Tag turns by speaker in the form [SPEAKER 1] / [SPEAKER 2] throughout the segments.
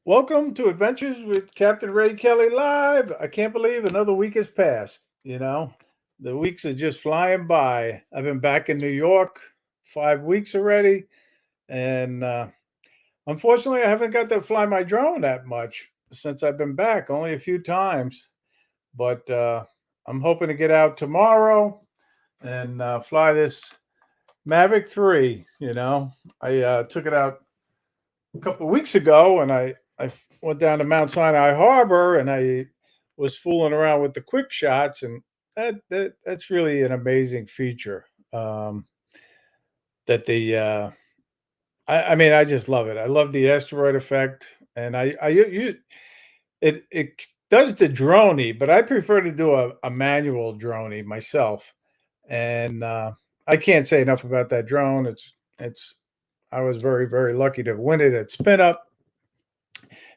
[SPEAKER 1] Welcome to Adventures with Captain Ray Kelly live. I can't believe another week has passed. The weeks are just flying by. I've been back in New York 5 weeks already, and unfortunately, I haven't got to fly my drone that much since I've been back. Only a few times, but I'm hoping to get out tomorrow and fly this Mavic 3. I took it out a couple of weeks ago, and I went down to Mount Sinai Harbor, and I was fooling around with the quick shots, and that's really an amazing feature. That the I mean, I just love it. I love the asteroid effect, and it does the droney, but I prefer to do a manual droney myself, and I can't say enough about that drone. It's I was very lucky to win it at Spin Up.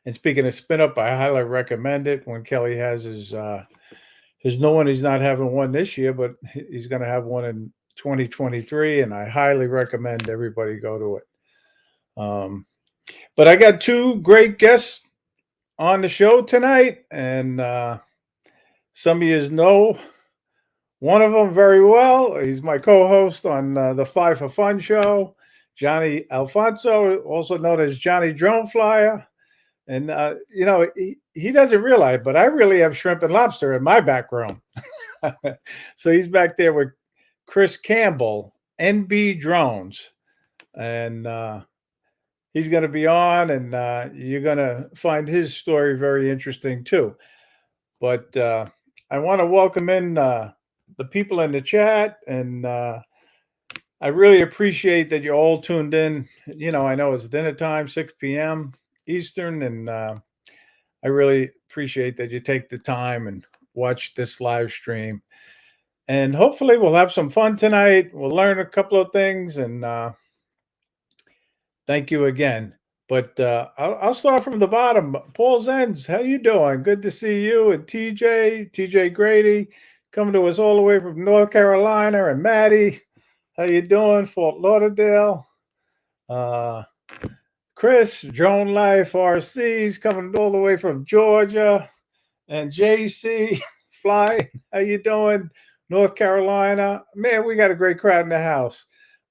[SPEAKER 1] And speaking of Spin Up, I highly recommend it when Kelly has his new one. He's not having one this year, but he's going to have one in 2023, and I highly recommend everybody go to it. But I got two great guests on the show tonight, and some of you know one of them very well. He's my co-host on the Fly for Fun show, Johnnie Alfonso, also known as JohnnieDroneFlyer. And, he doesn't realize, but I really have shrimp and lobster in my back room. So he's back there with Chris Campbell, NB Drones. And he's going to be on, and you're going to find his story very interesting, too. But I want to welcome in the people in the chat, and I really appreciate that you're all tuned in. I know it's dinner time, 6 p.m. Eastern, and I really appreciate that you take the time and watch this live stream. And hopefully we'll have some fun tonight. We'll learn a couple of things, and thank you again. But I'll start from the bottom. Paul Zenz, how you doing? Good to see you. And TJ Grady, coming to us all the way from North Carolina. And Maddie, how you doing? Fort Lauderdale. Chris, Drone Life RC's coming all the way from Georgia. And JC, Fly, how you doing? North Carolina. Man, we got a great crowd in the house.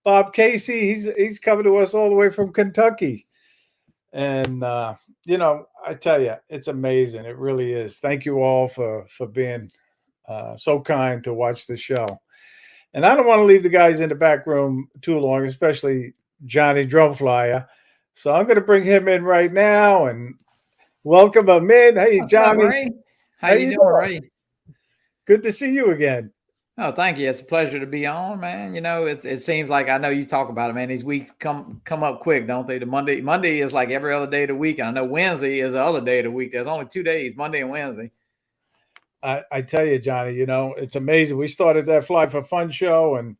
[SPEAKER 1] Bob Casey, he's coming to us all the way from Kentucky. And, I tell you, it's amazing. It really is. Thank you all for being so kind to watch the show. And I don't want to leave the guys in the back room too long, especially JohnnieDroneFlyer. So I'm going to bring him in right now and welcome him in. Hey,
[SPEAKER 2] What's up,
[SPEAKER 1] Johnnie.
[SPEAKER 2] Ray? How you doing, Ray?
[SPEAKER 1] Good to see you again.
[SPEAKER 2] Oh, thank you. It's a pleasure to be on, man. It seems like I know you talk about it, man. These weeks come up quick, don't they? The Monday is like every other day of the week. And I know Wednesday is the other day of the week. There's only 2 days, Monday and Wednesday.
[SPEAKER 1] I tell you, Johnnie, it's amazing. We started that Fly for Fun show, and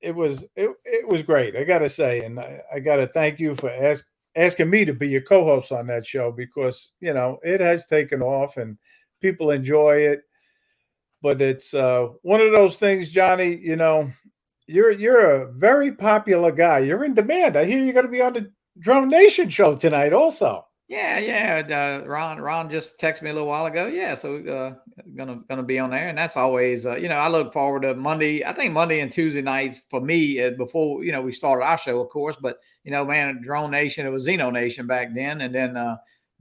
[SPEAKER 1] it was great. I got to say, and I got to thank you for asking me to be your co-host on that show, because it has taken off and people enjoy it. But it's one of those things, Johnnie. You're a very popular guy. You're in demand. I hear you're going to be on the Drone Nation show tonight, also.
[SPEAKER 2] Yeah. Ron just texted me a little while ago. Yeah, so gonna be on there, and that's always I look forward to Monday. I think Monday and Tuesday nights for me before we started our show, of course. But man, Drone Nation, it was Xeno Nation back then, and then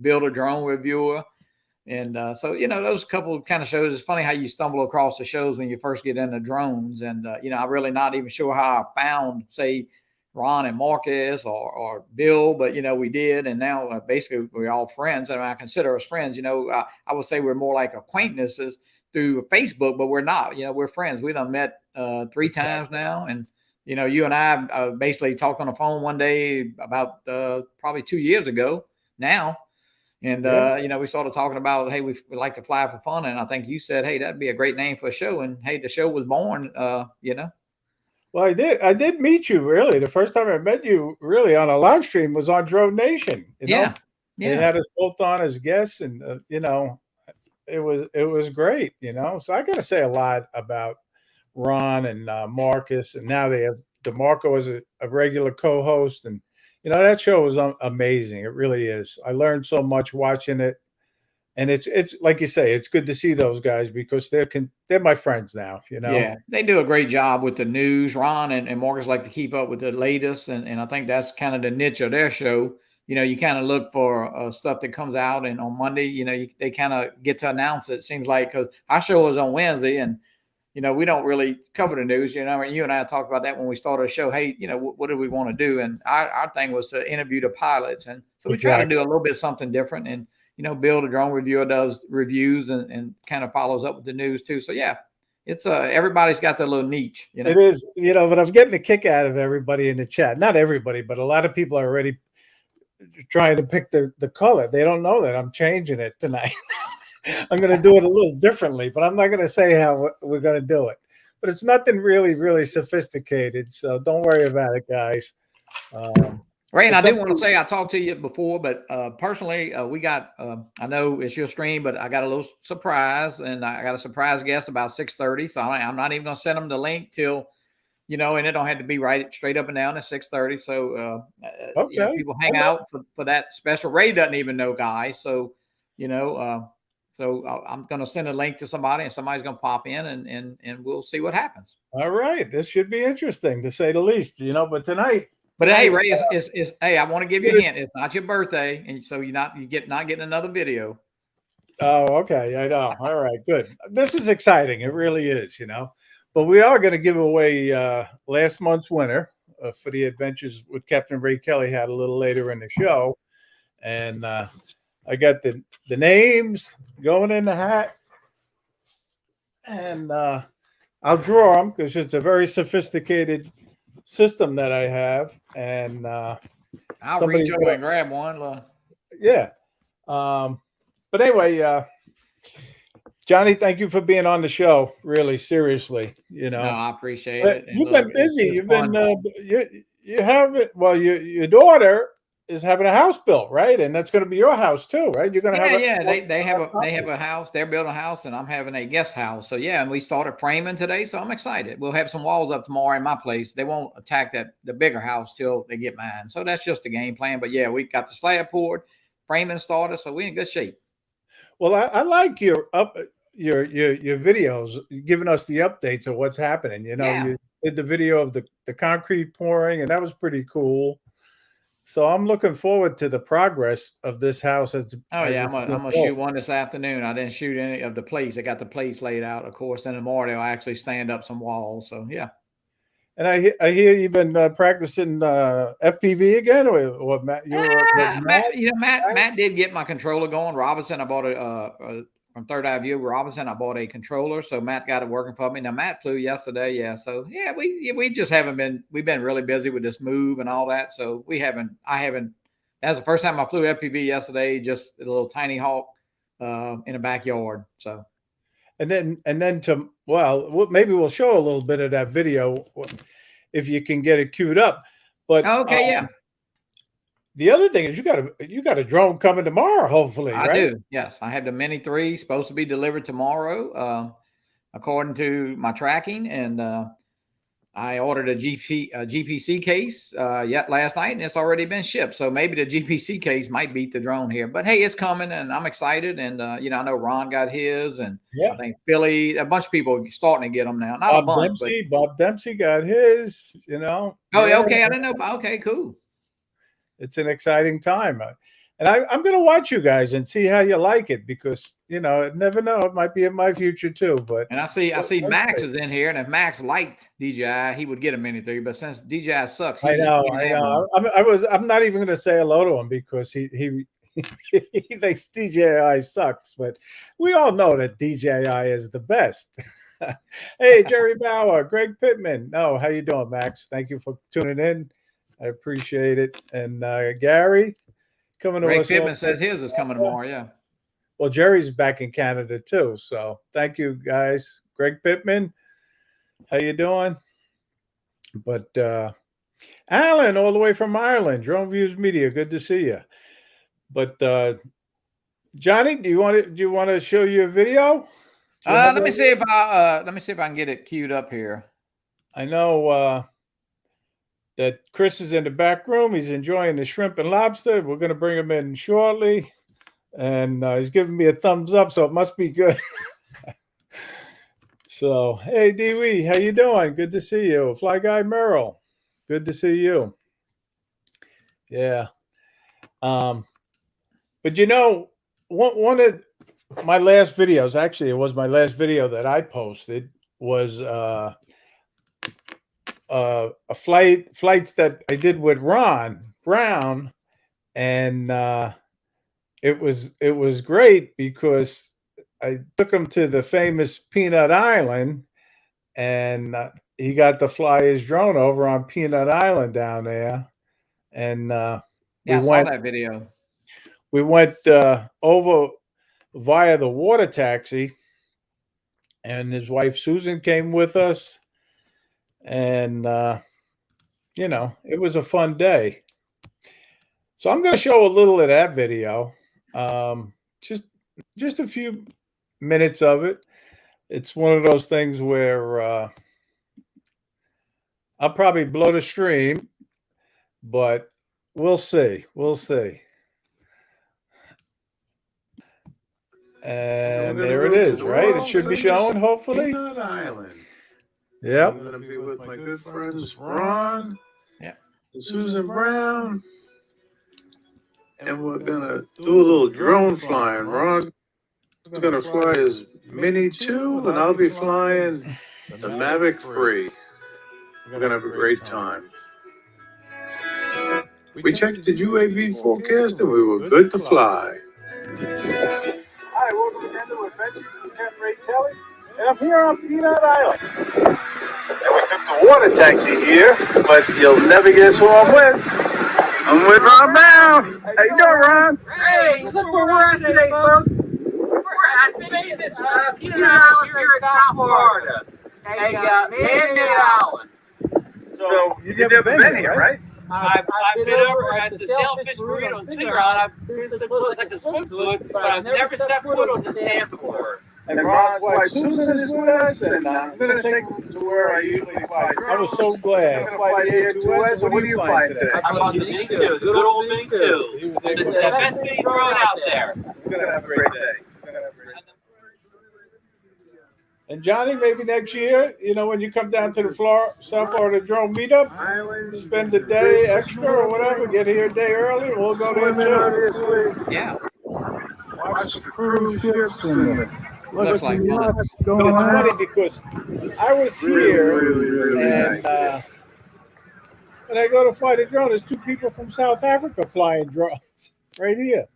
[SPEAKER 2] Build a Drone Reviewer, and so those couple kind of shows. It's funny how you stumble across the shows when you first get into drones, and I'm really not even sure how I found, say, Ron and Marcus or Bill, but we did, and now basically we're all friends, and I consider us friends. I would say we're more like acquaintances through Facebook, but we're not. We're friends. We done met 3 times now, and you and I basically talked on the phone one day about probably 2 years ago now, and we started talking about, hey, we like to fly for fun, and I think you said, hey, that'd be a great name for a show, and hey, the show was born.
[SPEAKER 1] Well, I did meet you, really. The first time I met you really on a live stream was on Drone Nation.
[SPEAKER 2] Yeah.
[SPEAKER 1] They had us both on as guests, and it was great. So I got to say a lot about Ron and Marcus, and now they have DeMarco as a regular co-host, and You know, that show was amazing. It really is. I learned so much watching it. And it's like you say, it's good to see those guys because they're my friends now, you know.
[SPEAKER 2] Yeah, they do a great job with the news. Ron and Marcus like to keep up with the latest, and I think that's kind of the niche of their show. You know, you kind of look for stuff that comes out, and on Monday, you know, they kind of get to announce it. It seems like because our show is on Wednesday, and you know, we don't really cover the news. You know, you and I talked about that when we started the show. Hey, you know, what do we want to do? And our thing was to interview the pilots, and so we try to do a little bit something different. And you know, Bill, the drone reviewer, does reviews and kind of follows up with the news too. So yeah. It's everybody's got their little niche, you know.
[SPEAKER 1] It is, you know, but I'm getting a kick out of everybody in the chat. Not everybody, but a lot of people are already trying to pick the color. They don't know that I'm changing it tonight. I'm going to do it a little differently, but I'm not going to say how we're going to do it. But it's nothing really, really sophisticated. So don't worry about it, guys.
[SPEAKER 2] Ray, and I do want to say I talked to you before, but personally, we got, I know it's your stream, but I got a little surprise, and I got a surprise guest about 6:30. So I'm not even going to send them the link till, you know, and it don't have to be right straight up and down at 6:30. So,
[SPEAKER 1] okay.
[SPEAKER 2] You know, people hang out for that special. Ray doesn't even know, guys. So, you know, so I'm going to send a link to somebody, and somebody's going to pop in, and we'll see what happens.
[SPEAKER 1] All right. This should be interesting, to say the least, you know, but tonight.
[SPEAKER 2] But hey, Ray, hey, I want to give you a hint. It's not your birthday, and so you're not getting another video.
[SPEAKER 1] Oh, okay. I know. All right, good. This is exciting. It really is, you know. But we are going to give away last month's winner for the adventures with Captain Ray Kelly had a little later in the show, and I got the names going in the hat, and I'll draw them because it's a very sophisticated system that I have, and
[SPEAKER 2] I'll reach over and grab one.
[SPEAKER 1] Yeah. But anyway, Johnnie, thank you for being on the show. Really, seriously, you know.
[SPEAKER 2] No, I appreciate it.
[SPEAKER 1] You've been busy. You've been you have it. Well, your daughter is having a house built, right? And that's going to be your house too, right? You're going to have
[SPEAKER 2] they have a house. They're building a house, and I'm having a guest house. So yeah, and we started framing today, so I'm excited. We'll have some walls up tomorrow in my place. They won't attack the bigger house till they get mine. So that's just the game plan. But yeah, we got the slab poured, framing started, so we're in good shape.
[SPEAKER 1] Well, I like your videos, giving us the updates of what's happening. You know, you did the video of the concrete pouring, and that was pretty cool. So I'm looking forward to the progress of this house. I'm
[SPEAKER 2] gonna shoot one this afternoon. I didn't shoot any of the plates. I got the plates laid out, of course. Then tomorrow they'll actually stand up some walls. So yeah.
[SPEAKER 1] And I hear you've been practicing FPV again, or Matt?
[SPEAKER 2] Matt did get my controller going. Robinson, I bought from Third Eye View. Robinson, I bought a controller, so Matt got it working for me. Now Matt flew yesterday, yeah. So yeah, we just haven't been. We've been really busy with this move and all that, so I haven't. That's the first time I flew FPV yesterday, just a little tiny hawk in a backyard. So.
[SPEAKER 1] And then maybe we'll show a little bit of that video if you can get it queued up. But
[SPEAKER 2] okay, yeah.
[SPEAKER 1] The other thing is you got a drone coming tomorrow, hopefully.
[SPEAKER 2] I do. Yes, I have the Mini 3 supposed to be delivered tomorrow, according to my tracking, and I ordered a GPC case last night, and it's already been shipped. So maybe the GPC case might beat the drone here. But hey, it's coming, and I'm excited. And I know Ron got his, and I think Philly, a bunch of people are starting to get them now. Not a bunch,
[SPEAKER 1] Bob Dempsey got his. You know.
[SPEAKER 2] Oh, yeah, okay. I didn't know. Okay, cool.
[SPEAKER 1] It's an exciting time. And I'm going to watch you guys and see how you like it, because, I never know. It might be in my future too. But
[SPEAKER 2] I see Max is in here, and if Max liked DJI, he would get a Mini 3. But since DJI sucks,
[SPEAKER 1] I know. I'm not even going to say hello to him because he thinks DJI sucks. But we all know that DJI is the best. Hey, Jerry Bauer, Greg Pittman. No, how you doing, Max? Thank you for tuning in. I appreciate it. And Gary coming to us.
[SPEAKER 2] Greg Pittman says his is coming tomorrow. Yeah.
[SPEAKER 1] Well, Jerry's back in Canada too. So thank you, guys. Greg Pittman, how you doing? But Alan, all the way from Ireland, Drone Views Media. Good to see you. But Johnnie, do you want to show your video?
[SPEAKER 2] Let me see if I can get it queued up here.
[SPEAKER 1] I know. that Chris is in the back room. He's enjoying the shrimp and lobster. We're going to bring him in shortly. And he's giving me a thumbs up, so it must be good. So, hey, Dee-Wee, how you doing? Good to see you. Fly Guy Merrill, good to see you. Yeah. But you know, one of my last videos, actually, it was my last video that I posted, was flights that I did with Ron Brown, and it was great because I took him to the famous Peanut Island, and he got to fly his drone over on Peanut Island down there, and
[SPEAKER 2] yeah, I saw that video.
[SPEAKER 1] We went over via the water taxi, and his wife Susan came with us, and you know, it was a fun day. So I'm going to show a little of that video, just a few minutes of it. It's one of those things where I'll probably blow the stream, but we'll see. We'll see. And there it is, right? It should be shown, hopefully.
[SPEAKER 3] Peanut Island.
[SPEAKER 1] Yep.
[SPEAKER 3] I'm going to be with my good friends Ron,
[SPEAKER 2] yeah,
[SPEAKER 3] and Susan Brown, and we're going to do a little drone flying. Ron's going to fly his Mini 2, and I'll be flying the Mavic 3. We're going to have a great time. We checked the UAV forecast, and we were good to fly.
[SPEAKER 4] Hi, welcome to Campbell Adventures with Capt Ray Kelly, and I'm here on Peanut Island. And we took the water taxi here, but you'll never guess who I'm with. I'm with Ron Brown. How you doing, Ron?
[SPEAKER 5] Hey, look where we're at today, folks. We're at Peanut Island here in South Florida. A man-made island.
[SPEAKER 4] So, you've never been here, right?
[SPEAKER 5] I've been over at the Sailfish Burrito and Cigarette. I've been so close I can swim to it, but I've never stepped foot on the sand before.
[SPEAKER 4] And Ron's wife Susan is with us, and I'm going to take you to where I usually fly.
[SPEAKER 1] I was so glad.
[SPEAKER 4] I'm going to fly the Air 2S, so what are you flying today?
[SPEAKER 5] I'm on the Mini 2, good old Mini 2.
[SPEAKER 1] He was
[SPEAKER 5] The
[SPEAKER 1] able to
[SPEAKER 5] best Mini drone out there.
[SPEAKER 4] We're going to have a great day.
[SPEAKER 1] And Johnnie, maybe next year, you know, when you come down to the South Florida Drone Meetup, spend a day extra or whatever, get here a day early, we'll go there too.
[SPEAKER 2] Yeah,
[SPEAKER 4] Watch the cruise ships and
[SPEAKER 2] looks like fun.
[SPEAKER 1] It's funny because I was here and when I go to fly the drone, there's two people from South Africa flying drones right here.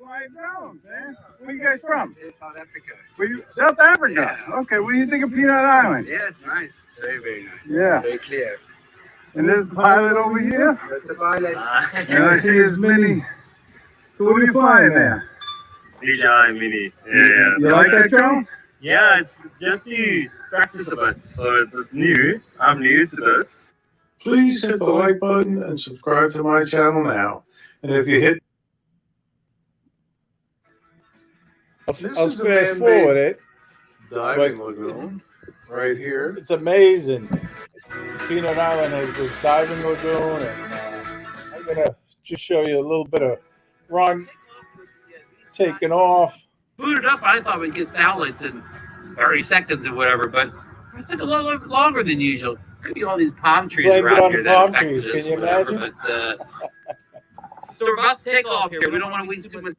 [SPEAKER 4] flying drones, man. Where you guys from? South Africa. South Africa? Yeah. Okay, what do you think of Peanut Island?
[SPEAKER 5] Yeah, it's nice. Very, very nice.
[SPEAKER 4] Yeah.
[SPEAKER 5] Very clear.
[SPEAKER 4] And there's the pilot over here.
[SPEAKER 5] That's the pilot.
[SPEAKER 4] And I see his Mini. So what are you flying there?
[SPEAKER 6] DJI Mini. Yeah.
[SPEAKER 4] You like that drone?
[SPEAKER 6] Yeah, it's just to practice a bit. So it's new. I'm new to this.
[SPEAKER 3] Please hit the like button and subscribe to my channel now. And if you hit
[SPEAKER 1] I'll
[SPEAKER 3] This
[SPEAKER 1] I'll
[SPEAKER 3] is a
[SPEAKER 1] fast forward it.
[SPEAKER 3] diving lagoon right here.
[SPEAKER 1] It's amazing. Peanut Island has this diving lagoon, and I'm gonna just show you a little bit of Ron taking off.
[SPEAKER 5] Booted up, I thought we'd get salads in 30 seconds or whatever, but it took a little longer than usual. Maybe all these palm trees
[SPEAKER 1] Blame it
[SPEAKER 5] around
[SPEAKER 1] on
[SPEAKER 5] here
[SPEAKER 1] the
[SPEAKER 5] that
[SPEAKER 1] palm
[SPEAKER 5] affected
[SPEAKER 1] trees.
[SPEAKER 5] us,
[SPEAKER 1] Can you
[SPEAKER 5] whatever,
[SPEAKER 1] imagine?
[SPEAKER 5] But, so we're about to take off here. We don't want to waste too much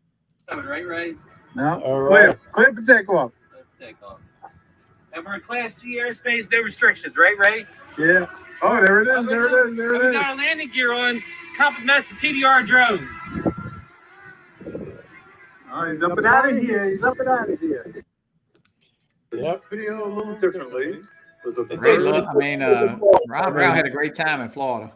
[SPEAKER 5] time, right?
[SPEAKER 4] No.
[SPEAKER 1] All right.
[SPEAKER 4] Clear for takeoff.
[SPEAKER 5] Let's take off. And we're in Class G airspace, no restrictions, right, Ray?
[SPEAKER 4] Yeah. Oh, there it is. There it is. There
[SPEAKER 5] We
[SPEAKER 4] it is.
[SPEAKER 5] got our landing gear on. Compliments to TDR drones.
[SPEAKER 4] Oh, he's up and out of here. He's up and out of here.
[SPEAKER 1] Yep.
[SPEAKER 3] Video a little differently. With a
[SPEAKER 1] It
[SPEAKER 2] Great
[SPEAKER 1] did.
[SPEAKER 2] look. I mean, Ron Brown had a great time in Florida.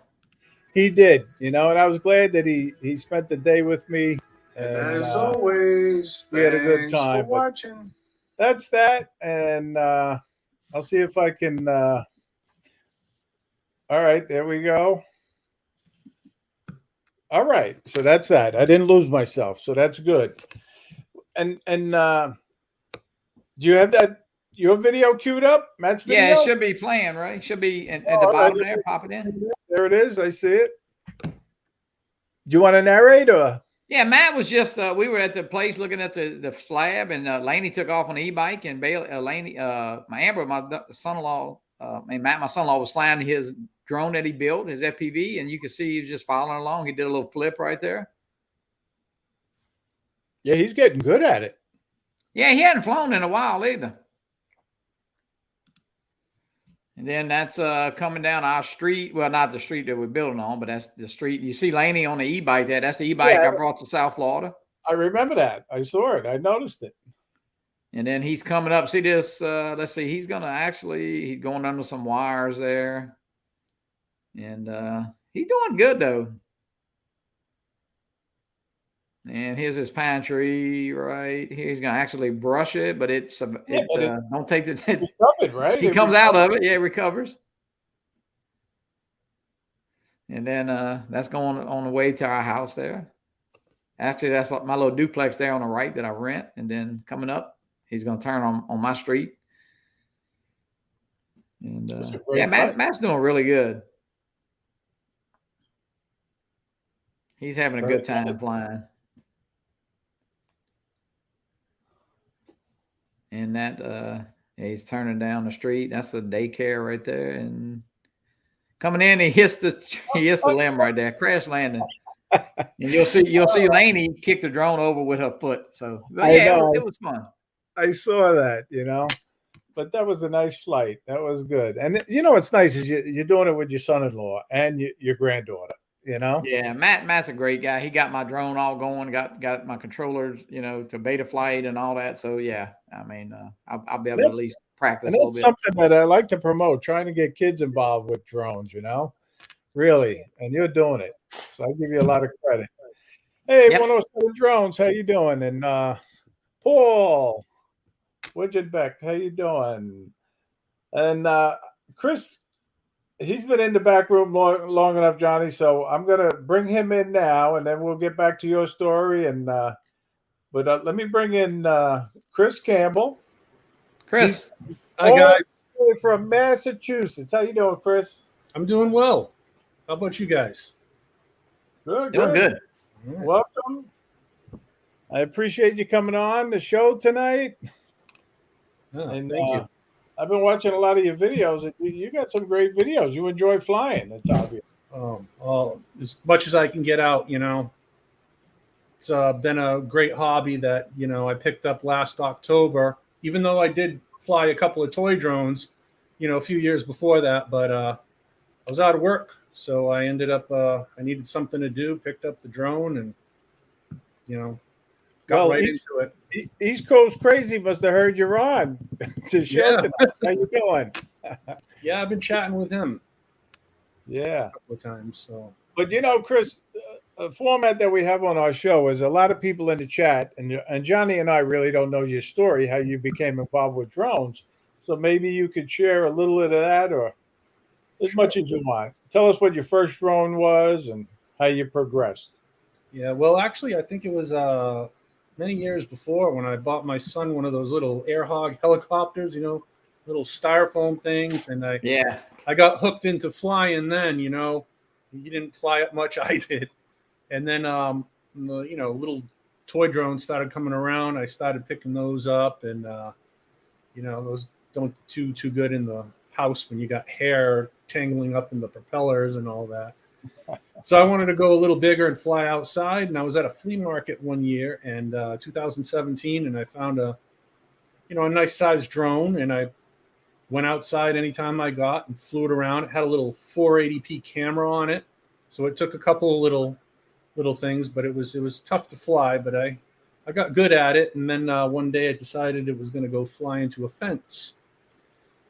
[SPEAKER 1] He did, you know, and I was glad that he spent the day with me.
[SPEAKER 3] And
[SPEAKER 1] And
[SPEAKER 3] as always,
[SPEAKER 1] we had a good
[SPEAKER 3] thanks
[SPEAKER 1] time,
[SPEAKER 3] for
[SPEAKER 1] but-
[SPEAKER 3] watching.
[SPEAKER 1] that's that. And I'll see if I can. All right, there we go. All right, so that's that. I didn't lose myself, so that's good. And do you have your video queued up, Matt's video?
[SPEAKER 2] Yeah, it should be playing, right? Should be at the bottom there. Pop it in.
[SPEAKER 1] There it is. I see it. Do you want to narrate or?
[SPEAKER 2] Yeah, Matt was just we were at the place looking at the slab, and Laney took off on the e-bike, and Laney, my Amber, my son-in-law, and Matt, my son-in-law, was flying his drone that he built, his FPV, and you can see he was just following along. He did a little flip right there.
[SPEAKER 1] Yeah, he's getting good at it.
[SPEAKER 2] Yeah, he hadn't flown in a while either. And then that's coming down our street. Well, not the street that we're building on, but that's the street. You see Laney on the e-bike there. That's the e-bike I brought to South Florida.
[SPEAKER 1] I remember that. I saw it. I noticed it.
[SPEAKER 2] And then he's coming up. See this? Let's see. He's going under some wires there. And he's doing good, though. And here's his pine tree right here. He's going to actually brush it, but don't take the...
[SPEAKER 1] recovered, right?
[SPEAKER 2] He comes out of it. Yeah, it recovers. And then that's going on the way to our house there. Actually, that's like my little duplex there on the right that I rent. And then coming up, he's going to turn on my street. And yeah, Matt's doing really good. He's having a good time flying. And that he's turning down the street. That's the daycare right there. And coming in, he hits the limb right there, crash landing. And you'll see Laney kick the drone over with her foot. So yeah, it was fun.
[SPEAKER 1] I saw that, but that was a nice flight. That was good. And what's nice is you're doing it with your son-in-law and your granddaughter.
[SPEAKER 2] Yeah, Matt's a great guy. He got my drone all going, got my controllers, to beta flight and all that. So yeah, I mean, I'll be able to at least practice a little bit.
[SPEAKER 1] That's something that I like to promote, trying to get kids involved with drones, really. And you're doing it. So I give you a lot of credit. Hey, 107 Drones, how you doing? And Paul Widgetbeck, how you doing? And Chris, he's been in the back room long enough, Johnny. So I'm gonna bring him in now, and then we'll get back to your story. And but let me bring in Chris Campbell.
[SPEAKER 2] Chris,
[SPEAKER 7] hi guys.
[SPEAKER 1] From Massachusetts. How you doing, Chris?
[SPEAKER 7] I'm doing well. How about you guys?
[SPEAKER 1] Good.
[SPEAKER 2] Doing good.
[SPEAKER 1] Welcome. I appreciate you coming on the show tonight.
[SPEAKER 7] Oh,
[SPEAKER 1] and
[SPEAKER 7] thank you.
[SPEAKER 1] I've been watching a lot of your videos. You got some great videos. You enjoy flying. That's obvious.
[SPEAKER 7] Well, as much as I can get out, it's been a great hobby that, I picked up last October, even though I did fly a couple of toy drones, a few years before that, but I was out of work. So I ended up, I needed something to do, picked up the drone and, got right into it.
[SPEAKER 1] East Coast Crazy must have heard you're on to show tonight. How you doing?
[SPEAKER 7] Yeah, I've been chatting with him.
[SPEAKER 1] Yeah.
[SPEAKER 7] A couple of times. So,
[SPEAKER 1] but Chris, a format that we have on our show is a lot of people in the chat, and Johnny and I really don't know your story, how you became involved with drones. So maybe you could share a little bit of that, or as much as you want. Tell us what your first drone was and how you progressed.
[SPEAKER 7] Yeah, well, actually, I think it was many years before when I bought my son one of those little air hog helicopters, little styrofoam things. And I got hooked into flying then, He didn't fly up much, I did. And then, little toy drones started coming around. I started picking those up, and, those don't do too good in the house when you got hair tangling up in the propellers and all that. So I wanted to go a little bigger and fly outside. And I was at a flea market one year in 2017, and I found a nice sized drone, and I went outside anytime I got and flew it around. It had a little 480p camera on it. So it took a couple of little things, but it was tough to fly, but I got good at it. And then one day I decided it was going to go fly into a fence.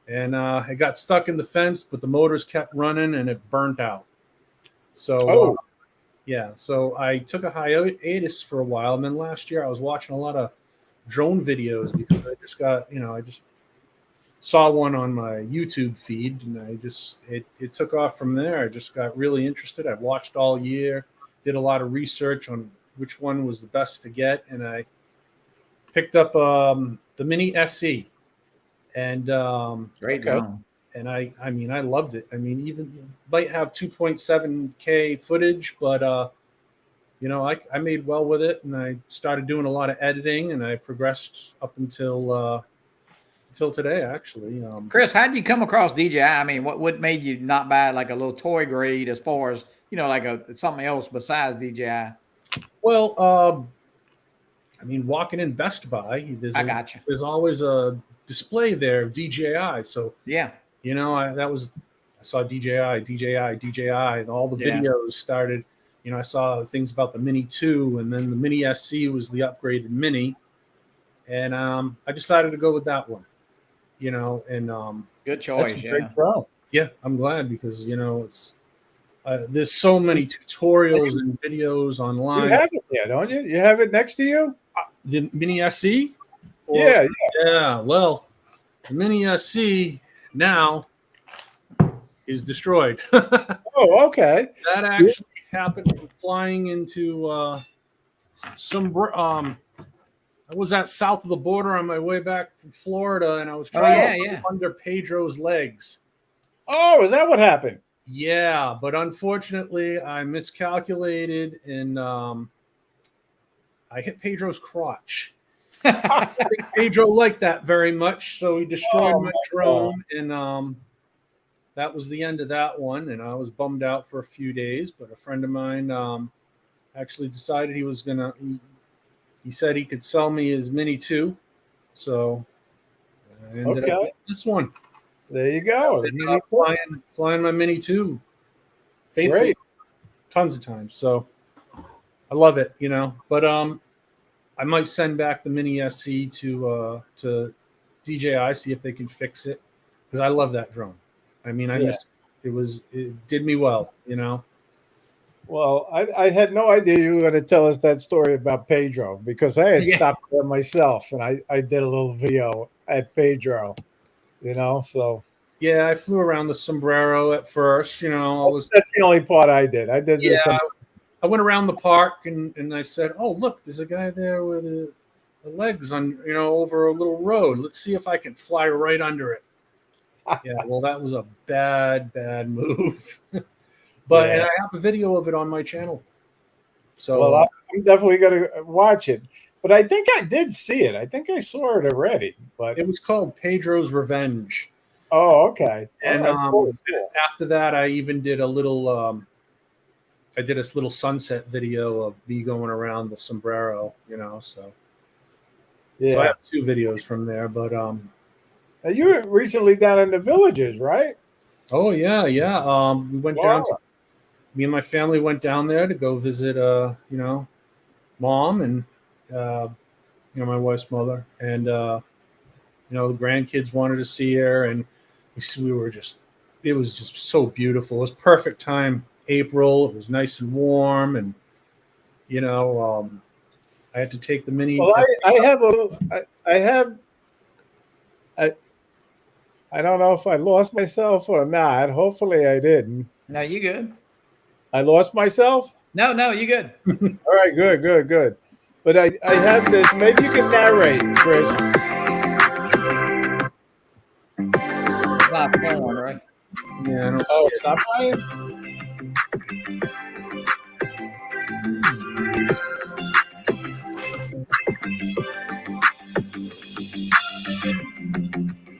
[SPEAKER 7] And I got stuck in the fence, but the motors kept running and it burnt out. So, so I took a hiatus for a while. And then last year I was watching a lot of drone videos because I just got, I just saw one on my YouTube feed, and it took off from there. I just got really interested. I watched all year, did a lot of research on which one was the best to get. And I picked up the Mini SE. And
[SPEAKER 2] great drone.
[SPEAKER 7] I mean, I loved it. I mean, even might have 2.7K footage, but you know, I made well with it, and I started doing a lot of editing, and I progressed up until today, actually.
[SPEAKER 2] Chris, how did you come across DJI? I mean, what made you not buy like a little toy grade as far as, you know, like something else besides DJI?
[SPEAKER 7] Well, I mean, walking in Best Buy, there's always a display there of DJI. So
[SPEAKER 2] yeah,
[SPEAKER 7] you know, I saw DJI, and all the videos started. You know, I saw things about the Mini 2, and then the Mini SC was the upgraded Mini, and I decided to go with that one. You know, and
[SPEAKER 2] good choice.
[SPEAKER 1] That's a great drone.
[SPEAKER 7] Yeah, I'm glad, because you know it's there's so many tutorials and videos online.
[SPEAKER 1] You have it there, don't you? You have it next to you?
[SPEAKER 7] The Mini SC?
[SPEAKER 1] Yeah.
[SPEAKER 7] Well, the Mini SC now is destroyed.
[SPEAKER 1] Oh, okay.
[SPEAKER 7] That actually happened from flying into I was at south of the border on my way back from Florida, and I was trying to under Pedro's legs.
[SPEAKER 1] Oh, is that what happened?
[SPEAKER 7] Yeah, but unfortunately, I miscalculated, and I hit Pedro's crotch. I think Pedro liked that very much, so he destroyed my drone, and that was the end of that one. And I was bummed out for a few days, but a friend of mine actually decided he was gonna. He said he could sell me his Mini 2, so I ended up getting this one.
[SPEAKER 1] There you go.
[SPEAKER 7] Flying my Mini 2 faithfully tons of times. So I love it, you know. But I might send back the Mini SC to DJI, see if they can fix it, because I love that drone. I mean, it did me well, you know.
[SPEAKER 1] Well, I had no idea you were going to tell us that story about Pedro, because I had stopped there myself, and I did a little video at Pedro, you know. So
[SPEAKER 7] yeah, I flew around the sombrero at first, you know.
[SPEAKER 1] That's the only part I did. I did this.
[SPEAKER 7] I went around the park, and I said, "Oh, look, there's a guy there with the legs on, you know, over a little road. Let's see if I can fly right under it." Yeah, well, that was a bad move. But and I have a video of it on my channel. So
[SPEAKER 1] well, I'm definitely going to watch it. But I think I did see it. I think I saw it already. But
[SPEAKER 7] it was called Pedro's Revenge.
[SPEAKER 1] Oh, okay.
[SPEAKER 7] And after that, I even did a little. I did this little sunset video of me going around the sombrero. You know, so I have 2 videos from there. But
[SPEAKER 1] you were recently down in the Villages, right?
[SPEAKER 7] Oh yeah. We went down. Me and my family went down there to go visit, you know, mom and, you know, my wife's mother. And, you know, the grandkids wanted to see her. And it was just so beautiful. It was perfect time, April. It was nice and warm. And, you know, I had to take the Mini.
[SPEAKER 1] Well, I don't know if I lost myself or not. Hopefully I didn't.
[SPEAKER 2] No, you good.
[SPEAKER 1] I lost myself?
[SPEAKER 2] No, you good.
[SPEAKER 1] All right, good. But I have this. Maybe you can narrate, Chris.
[SPEAKER 2] It's not playing, right?
[SPEAKER 7] Yeah.
[SPEAKER 1] It's not playing?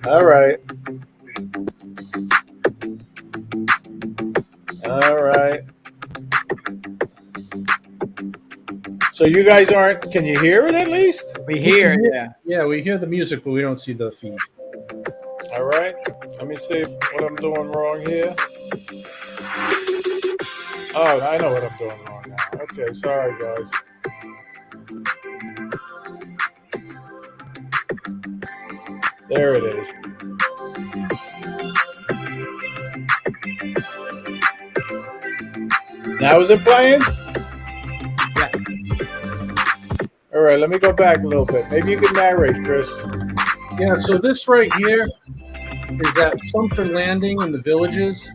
[SPEAKER 1] All right. So you guys aren't, can you hear it at least?
[SPEAKER 2] We hear it,
[SPEAKER 7] yeah, we hear the music, but we don't see the feed.
[SPEAKER 1] All right. Let me see what I'm doing wrong here. Oh, I know what I'm doing wrong now. Okay, sorry, guys. There it is. Now is it playing?
[SPEAKER 2] Yeah.
[SPEAKER 1] All right, let me go back a little bit. Maybe you can narrate, Chris.
[SPEAKER 7] Yeah, so this right here is at Sumter Landing in the Villages.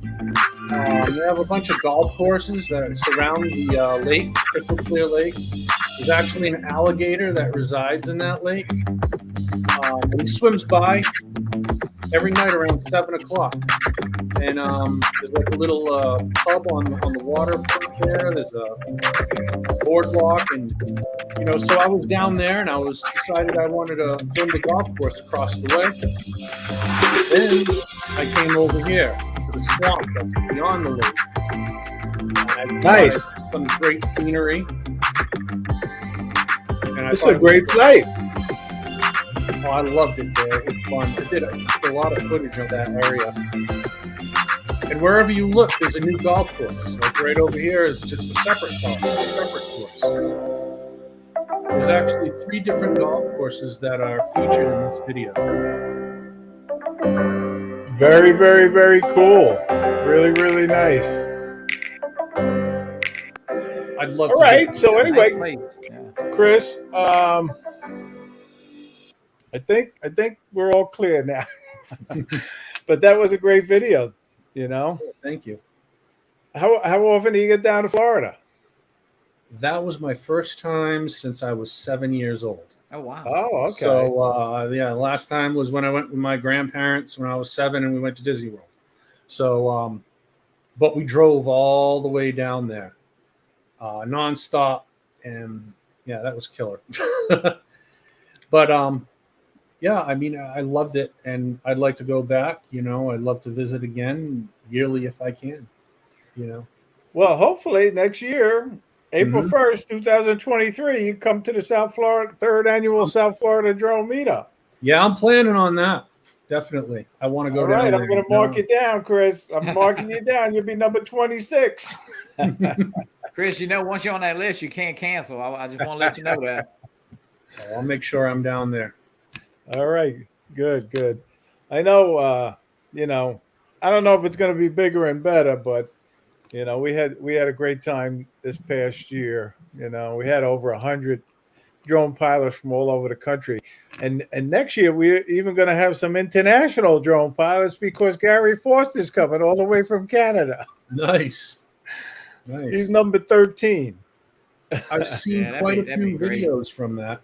[SPEAKER 7] They have a bunch of golf courses that surround the lake, Crystal Clear Lake. There's actually an alligator that resides in that lake. He swims by every night around 7 o'clock. And there's like a little pub on the waterfront there. There's a boardwalk, and so I was down there, and I was decided I wanted to film the golf course across the way. Then I came over here to the swamp that's beyond the lake.
[SPEAKER 1] Nice.
[SPEAKER 7] Some great scenery. And
[SPEAKER 1] It's a great place.
[SPEAKER 7] Oh, I loved it there. It was fun. I did a lot of footage of that area. And wherever you look, there's a new golf course. Like right over here is just a separate course. There's actually 3 different golf courses that are featured in this video.
[SPEAKER 1] Very, very, very cool. Really, really nice.
[SPEAKER 7] I'd love
[SPEAKER 1] All
[SPEAKER 7] to.
[SPEAKER 1] right. So anyway,
[SPEAKER 2] Yeah.
[SPEAKER 1] Chris, I think we're all clear now. But that was a great video.
[SPEAKER 7] Thank you.
[SPEAKER 1] How often do you get down to Florida?
[SPEAKER 7] That was my first time since I was 7 years old.
[SPEAKER 2] Oh, wow.
[SPEAKER 1] Oh, okay.
[SPEAKER 7] So, last time was when I went with my grandparents when I was 7, and we went to Disney World. So, but we drove all the way down there, nonstop, and yeah, that was killer. But yeah, I mean, I loved it, and I'd like to go back. I'd love to visit again yearly if I can.
[SPEAKER 1] Well, hopefully next year, April 1st, 2023, you come to the South Florida 3rd annual South Florida Drone Meetup.
[SPEAKER 7] Yeah, I'm planning on that. Definitely. I want to go
[SPEAKER 1] All
[SPEAKER 7] down
[SPEAKER 1] right,
[SPEAKER 7] there.
[SPEAKER 1] I'm going to mark you down, Chris. I'm marking you down. You'll be number 26.
[SPEAKER 2] Chris, once you're on that list, you can't cancel. I just want to let you know that.
[SPEAKER 7] I'll make sure I'm down there.
[SPEAKER 1] All right. Good. I know, I don't know if it's going to be bigger and better, but, we had a great time this past year. We had over 100 drone pilots from all over the country. And next year, we're even going to have some international drone pilots because Gary Foster's coming all the way from Canada.
[SPEAKER 7] Nice.
[SPEAKER 1] He's number 13.
[SPEAKER 7] I've seen quite a few videos from that.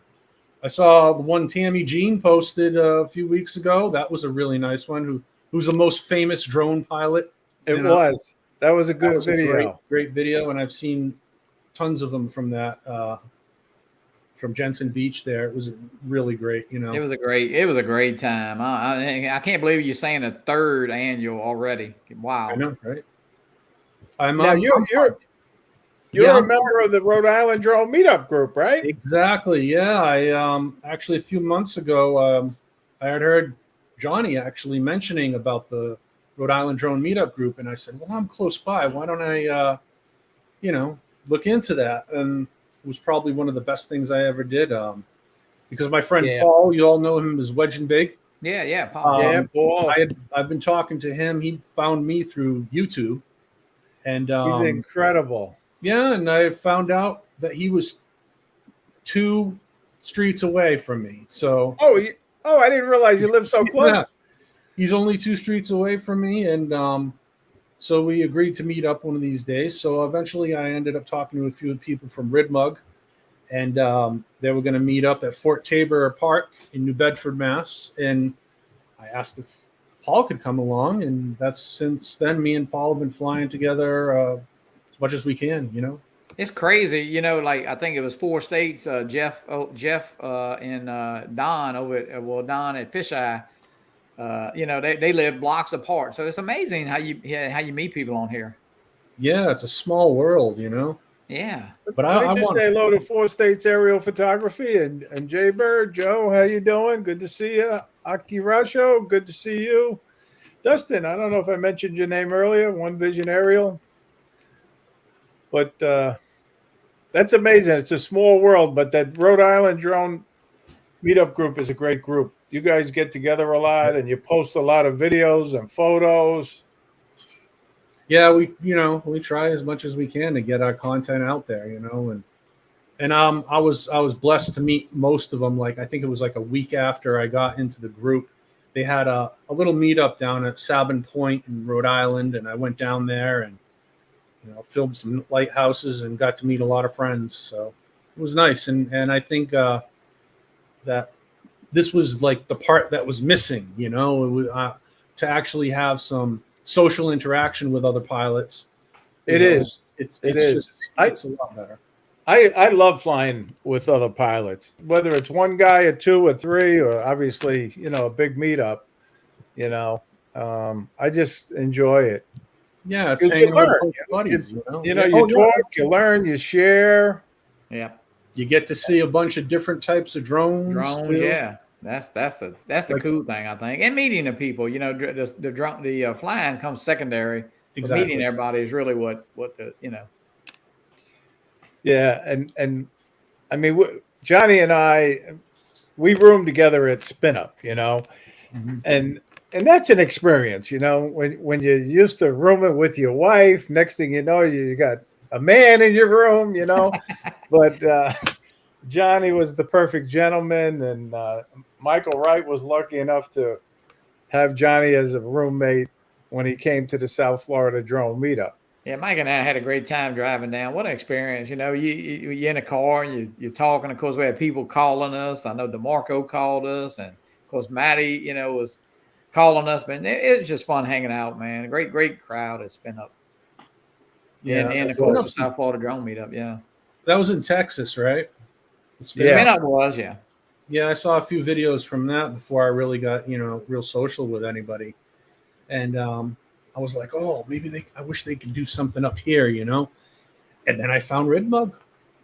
[SPEAKER 7] I saw the one Tammy Jean posted a few weeks ago. That was a really nice one. Who's the most famous drone pilot?
[SPEAKER 1] It was. That was a good video.
[SPEAKER 7] Great video, and I've seen tons of them from that. From Jensen Beach there. It was really great,
[SPEAKER 2] It was a great time. I can't believe you're saying a 3rd annual already. Wow.
[SPEAKER 7] I know, right?
[SPEAKER 1] You're a member of the Rhode Island Drone Meetup group, right?
[SPEAKER 7] Exactly. Yeah. I actually a few months ago I had heard Johnnie actually mentioning about the Rhode Island Drone Meetup group, and I said, well, I'm close by. Why don't I look into that? And it was probably one of the best things I ever did. Because my friend Paul, you all know him as Wedge and Big.
[SPEAKER 2] Yeah, Paul.
[SPEAKER 1] Paul.
[SPEAKER 7] I've been talking to him. He found me through YouTube, and
[SPEAKER 1] he's incredible.
[SPEAKER 7] Yeah, and I found out that he was 2 streets away from me. So
[SPEAKER 1] I didn't realize you lived so close.
[SPEAKER 7] Yeah. He's only 2 streets away from me, and so we agreed to meet up one of these days. So eventually, I ended up talking to a few people from Ridmug, and they were going to meet up at Fort Tabor Park in New Bedford, Mass. And I asked if Paul could come along, and since then, me and Paul have been flying together as much as we can.
[SPEAKER 2] It's crazy, like I think it was 4 states. Jeff, and Don over at Don at Fisheye. They live blocks apart, so it's amazing how you meet people on here.
[SPEAKER 7] Yeah, it's a small world,
[SPEAKER 2] Yeah.
[SPEAKER 7] But
[SPEAKER 1] I just say hello to 4 States Aerial Photography and Jay Bird. Joe, how you doing? Good to see you. Aki Rasho, good to see you. Dustin, I don't know if I mentioned your name earlier. One Vision Aerial. But that's amazing. It's a small world, but that Rhode Island Drone Meetup group is a great group. You guys get together a lot, and you post a lot of videos and photos.
[SPEAKER 7] Yeah, we try as much as we can to get our content out there, and I was blessed to meet most of them. Like I think it was like a week after I got into the group, they had a little meetup down at Sabin Point in Rhode Island, and I went down there and filmed some lighthouses and got to meet a lot of friends. So it was nice, and I think that this was like the part that was missing, you know, it was, to actually have some social interaction with other pilots.
[SPEAKER 1] It is.
[SPEAKER 7] It's a lot better.
[SPEAKER 1] I love flying with other pilots, whether it's one guy or two or three, or obviously, you know, a big meetup, you know, I just enjoy it.
[SPEAKER 7] Yeah. It's
[SPEAKER 1] 'Cause
[SPEAKER 7] hanging
[SPEAKER 1] you
[SPEAKER 7] with
[SPEAKER 1] learn,
[SPEAKER 7] close buddies, you know,
[SPEAKER 1] you talk, you learn, you share.
[SPEAKER 2] Yeah.
[SPEAKER 7] You get to see a bunch of different types of drones. Too.
[SPEAKER 2] Yeah. That's the cool thing, I think. And meeting the people, you know, the flying comes secondary.
[SPEAKER 7] Exactly.
[SPEAKER 2] Meeting everybody is really what the, you know.
[SPEAKER 1] Yeah. And I mean, Johnnie and I, we roomed together at Spin Up, you know, and that's an experience, you know, when you're used to rooming with your wife, next thing you know, you got a man in your room, you know, but Johnnie was the perfect gentleman, and Michael Wright was lucky enough to have Johnnie as a roommate when he came to the South Florida Drone Meetup.
[SPEAKER 2] Yeah, Mike and I had a great time driving down. What an experience. You know, you're in a car, you're talking. Of course, we had people calling us. I know DeMarco called us, and of course, Maddie, you know, was calling us. But it was just fun hanging out, man. A great crowd at Spin Up. Yeah, and of course, the South Florida Drone Meetup. Yeah,
[SPEAKER 7] that was in Texas, right?
[SPEAKER 2] Spin Up was, yeah.
[SPEAKER 7] Yeah, I saw a few videos from that before I really got, you know, real social with anybody, and I was like, oh, maybe I wish they could do something up here, you know. And then I found Ridbug,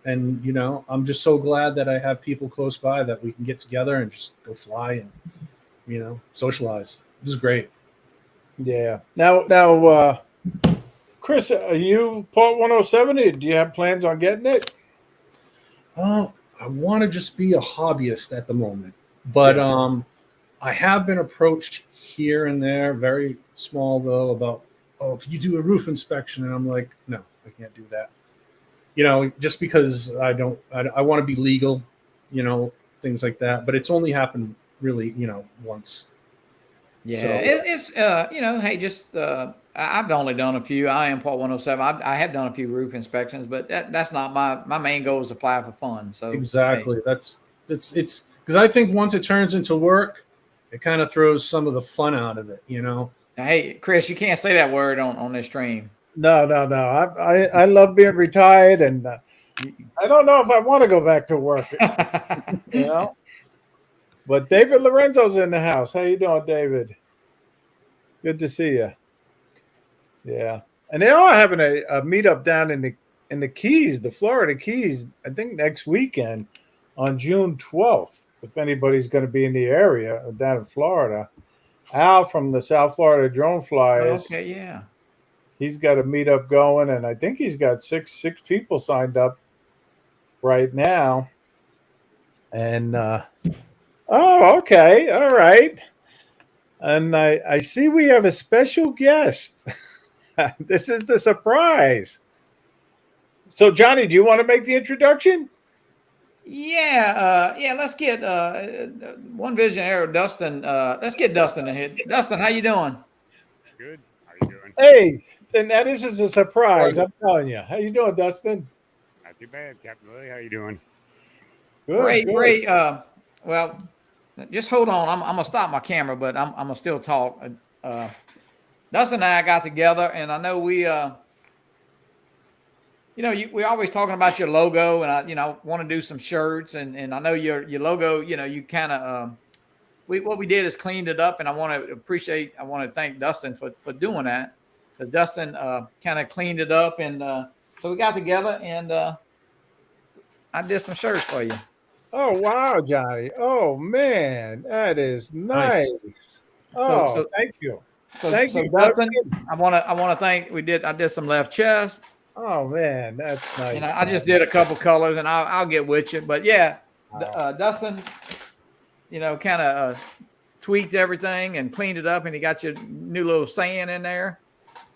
[SPEAKER 7] and you know, I'm just so glad that I have people close by that we can get together and just go fly and, you know, socialize. This is great.
[SPEAKER 1] Yeah. Now, Chris, are you Part 107? Do you have plans on getting it?
[SPEAKER 7] I want to just be a hobbyist at the moment, but I have been approached here and there, very small though, about, oh, can you do a roof inspection? And I'm like, no, I can't do that. You know, just because I want to be legal, you know, things like that. But it's only happened really, you know, once.
[SPEAKER 2] Yeah, so, it's you know, hey, just I've only done a few. I am Part 107. I have done a few roof inspections, but that's not my main goal is to fly for fun. So
[SPEAKER 7] exactly, hey. It's because I think once it turns into work, it kind of throws some of the fun out of it, you know.
[SPEAKER 2] Hey, Chris, you can't say that word on this stream.
[SPEAKER 1] No. I love being retired, and I don't know if I want to go back to work. You know. But David Lorenzo's in the house. How you doing, David? Good to see you. Yeah, and they are having a meetup down in the Keys, the Florida Keys. I think next weekend on June 12th. If anybody's going to be in the area down in Florida, Al from the South Florida Drone Flyers.
[SPEAKER 2] Okay, yeah.
[SPEAKER 1] He's got a meetup going, and I think he's got six people signed up right now. And oh, okay. All right. And I see we have a special guest. This is the surprise. So, Johnnie, do you want to make the introduction?
[SPEAKER 2] Yeah. Let's get one visionary, Dustin. Let's get Dustin in here. Dustin, how you doing?
[SPEAKER 8] Good. How you doing?
[SPEAKER 1] Hey, and now this is a surprise. I'm telling you. How you doing, Dustin?
[SPEAKER 8] Not too bad, Captain Ray. How you doing?
[SPEAKER 1] Good.
[SPEAKER 2] Great. Well, just hold on. I'm gonna stop my camera, but I'm gonna still talk. Dustin and I got together, and I know we, you know, we're always talking about your logo, and I want to do some shirts, and I know your logo. You know, you kind of, what we did is cleaned it up, and I want to thank Dustin for doing that, because Dustin kind of cleaned it up, and so we got together, and I did some shirts for you.
[SPEAKER 1] Oh, wow, Johnnie. Oh, man, that is nice. Oh, so thank you. Thank you,
[SPEAKER 2] Dustin. I want to thank. I did some left chest.
[SPEAKER 1] Oh man, that's nice.
[SPEAKER 2] And I just did a couple colors, and I'll get with you. But yeah, Dustin, you know, kind of tweaked everything and cleaned it up, and he got your new little saying in there.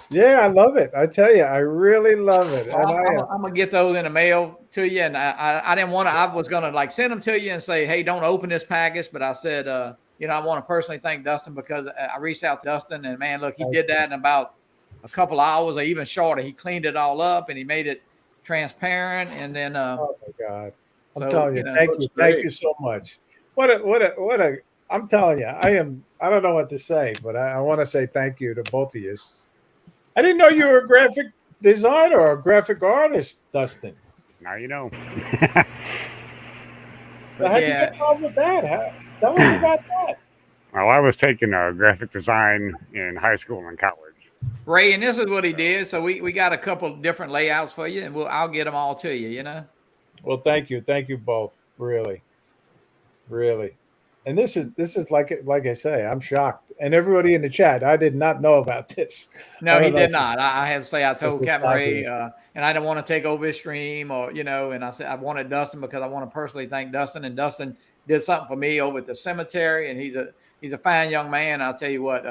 [SPEAKER 1] Yeah, I love it. I tell you, I really love it.
[SPEAKER 2] So I'm gonna get those in the mail to you, and I didn't want to. I was gonna like send them to you and say, hey, don't open this package, but I said, you know, I want to personally thank Dustin, because I reached out to Dustin, and man, look, he did that in about a couple hours or even shorter. He cleaned it all up, and he made it transparent, and then.
[SPEAKER 1] Oh my God! I'm telling you, thank you so much. what a. I'm telling you, I don't know what to say, but I want to say thank you to both of you. I didn't know you were a graphic designer or a graphic artist, Dustin.
[SPEAKER 8] Now you know.
[SPEAKER 1] So how'd you get involved with that? Tell us about that.
[SPEAKER 8] Well, I was taking graphic design in high school and college.
[SPEAKER 2] Ray, and this is what he did. So we got a couple different layouts for you, and I'll get them all to you.
[SPEAKER 1] Well, thank you both. Really. And this is like I say, I'm shocked. And everybody in the chat, I did not know about this.
[SPEAKER 2] No, he did not. I had to say I told Capt Ray, and I didn't want to take over his stream, or and I said I wanted Dustin because I want to personally thank Dustin. And Dustin did something for me over at the cemetery, and he's a fine young man. I'll tell you what,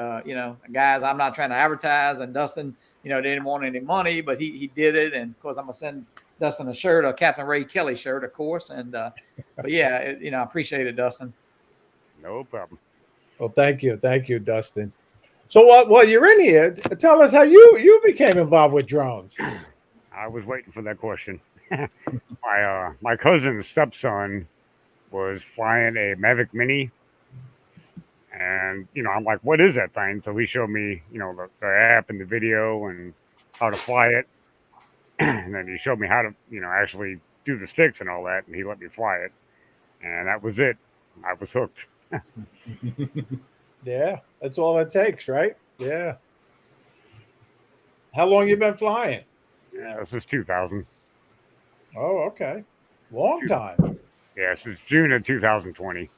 [SPEAKER 2] guys, I'm not trying to advertise, and Dustin, didn't want any money, but he did it, and of course I'm gonna send Dustin a shirt, a Capt Ray Kelly shirt, of course, and but yeah, I appreciate it, Dustin.
[SPEAKER 8] No problem.
[SPEAKER 1] Well, thank you, Dustin. So while you're in here, tell us how you became involved with drones.
[SPEAKER 8] I was waiting for that question. My cousin's stepson was flying a Mavic Mini, and I'm like, what is that thing? So he showed me, the app and the video and how to fly it, and then he showed me how to, actually do the sticks and all that, and he let me fly it, and that was it. I was hooked.
[SPEAKER 1] Yeah, that's all it takes, right? Yeah. How long you been flying?
[SPEAKER 8] Yeah, this is 2000.
[SPEAKER 1] Oh, okay. Long time.
[SPEAKER 8] Yeah, since June of 2020.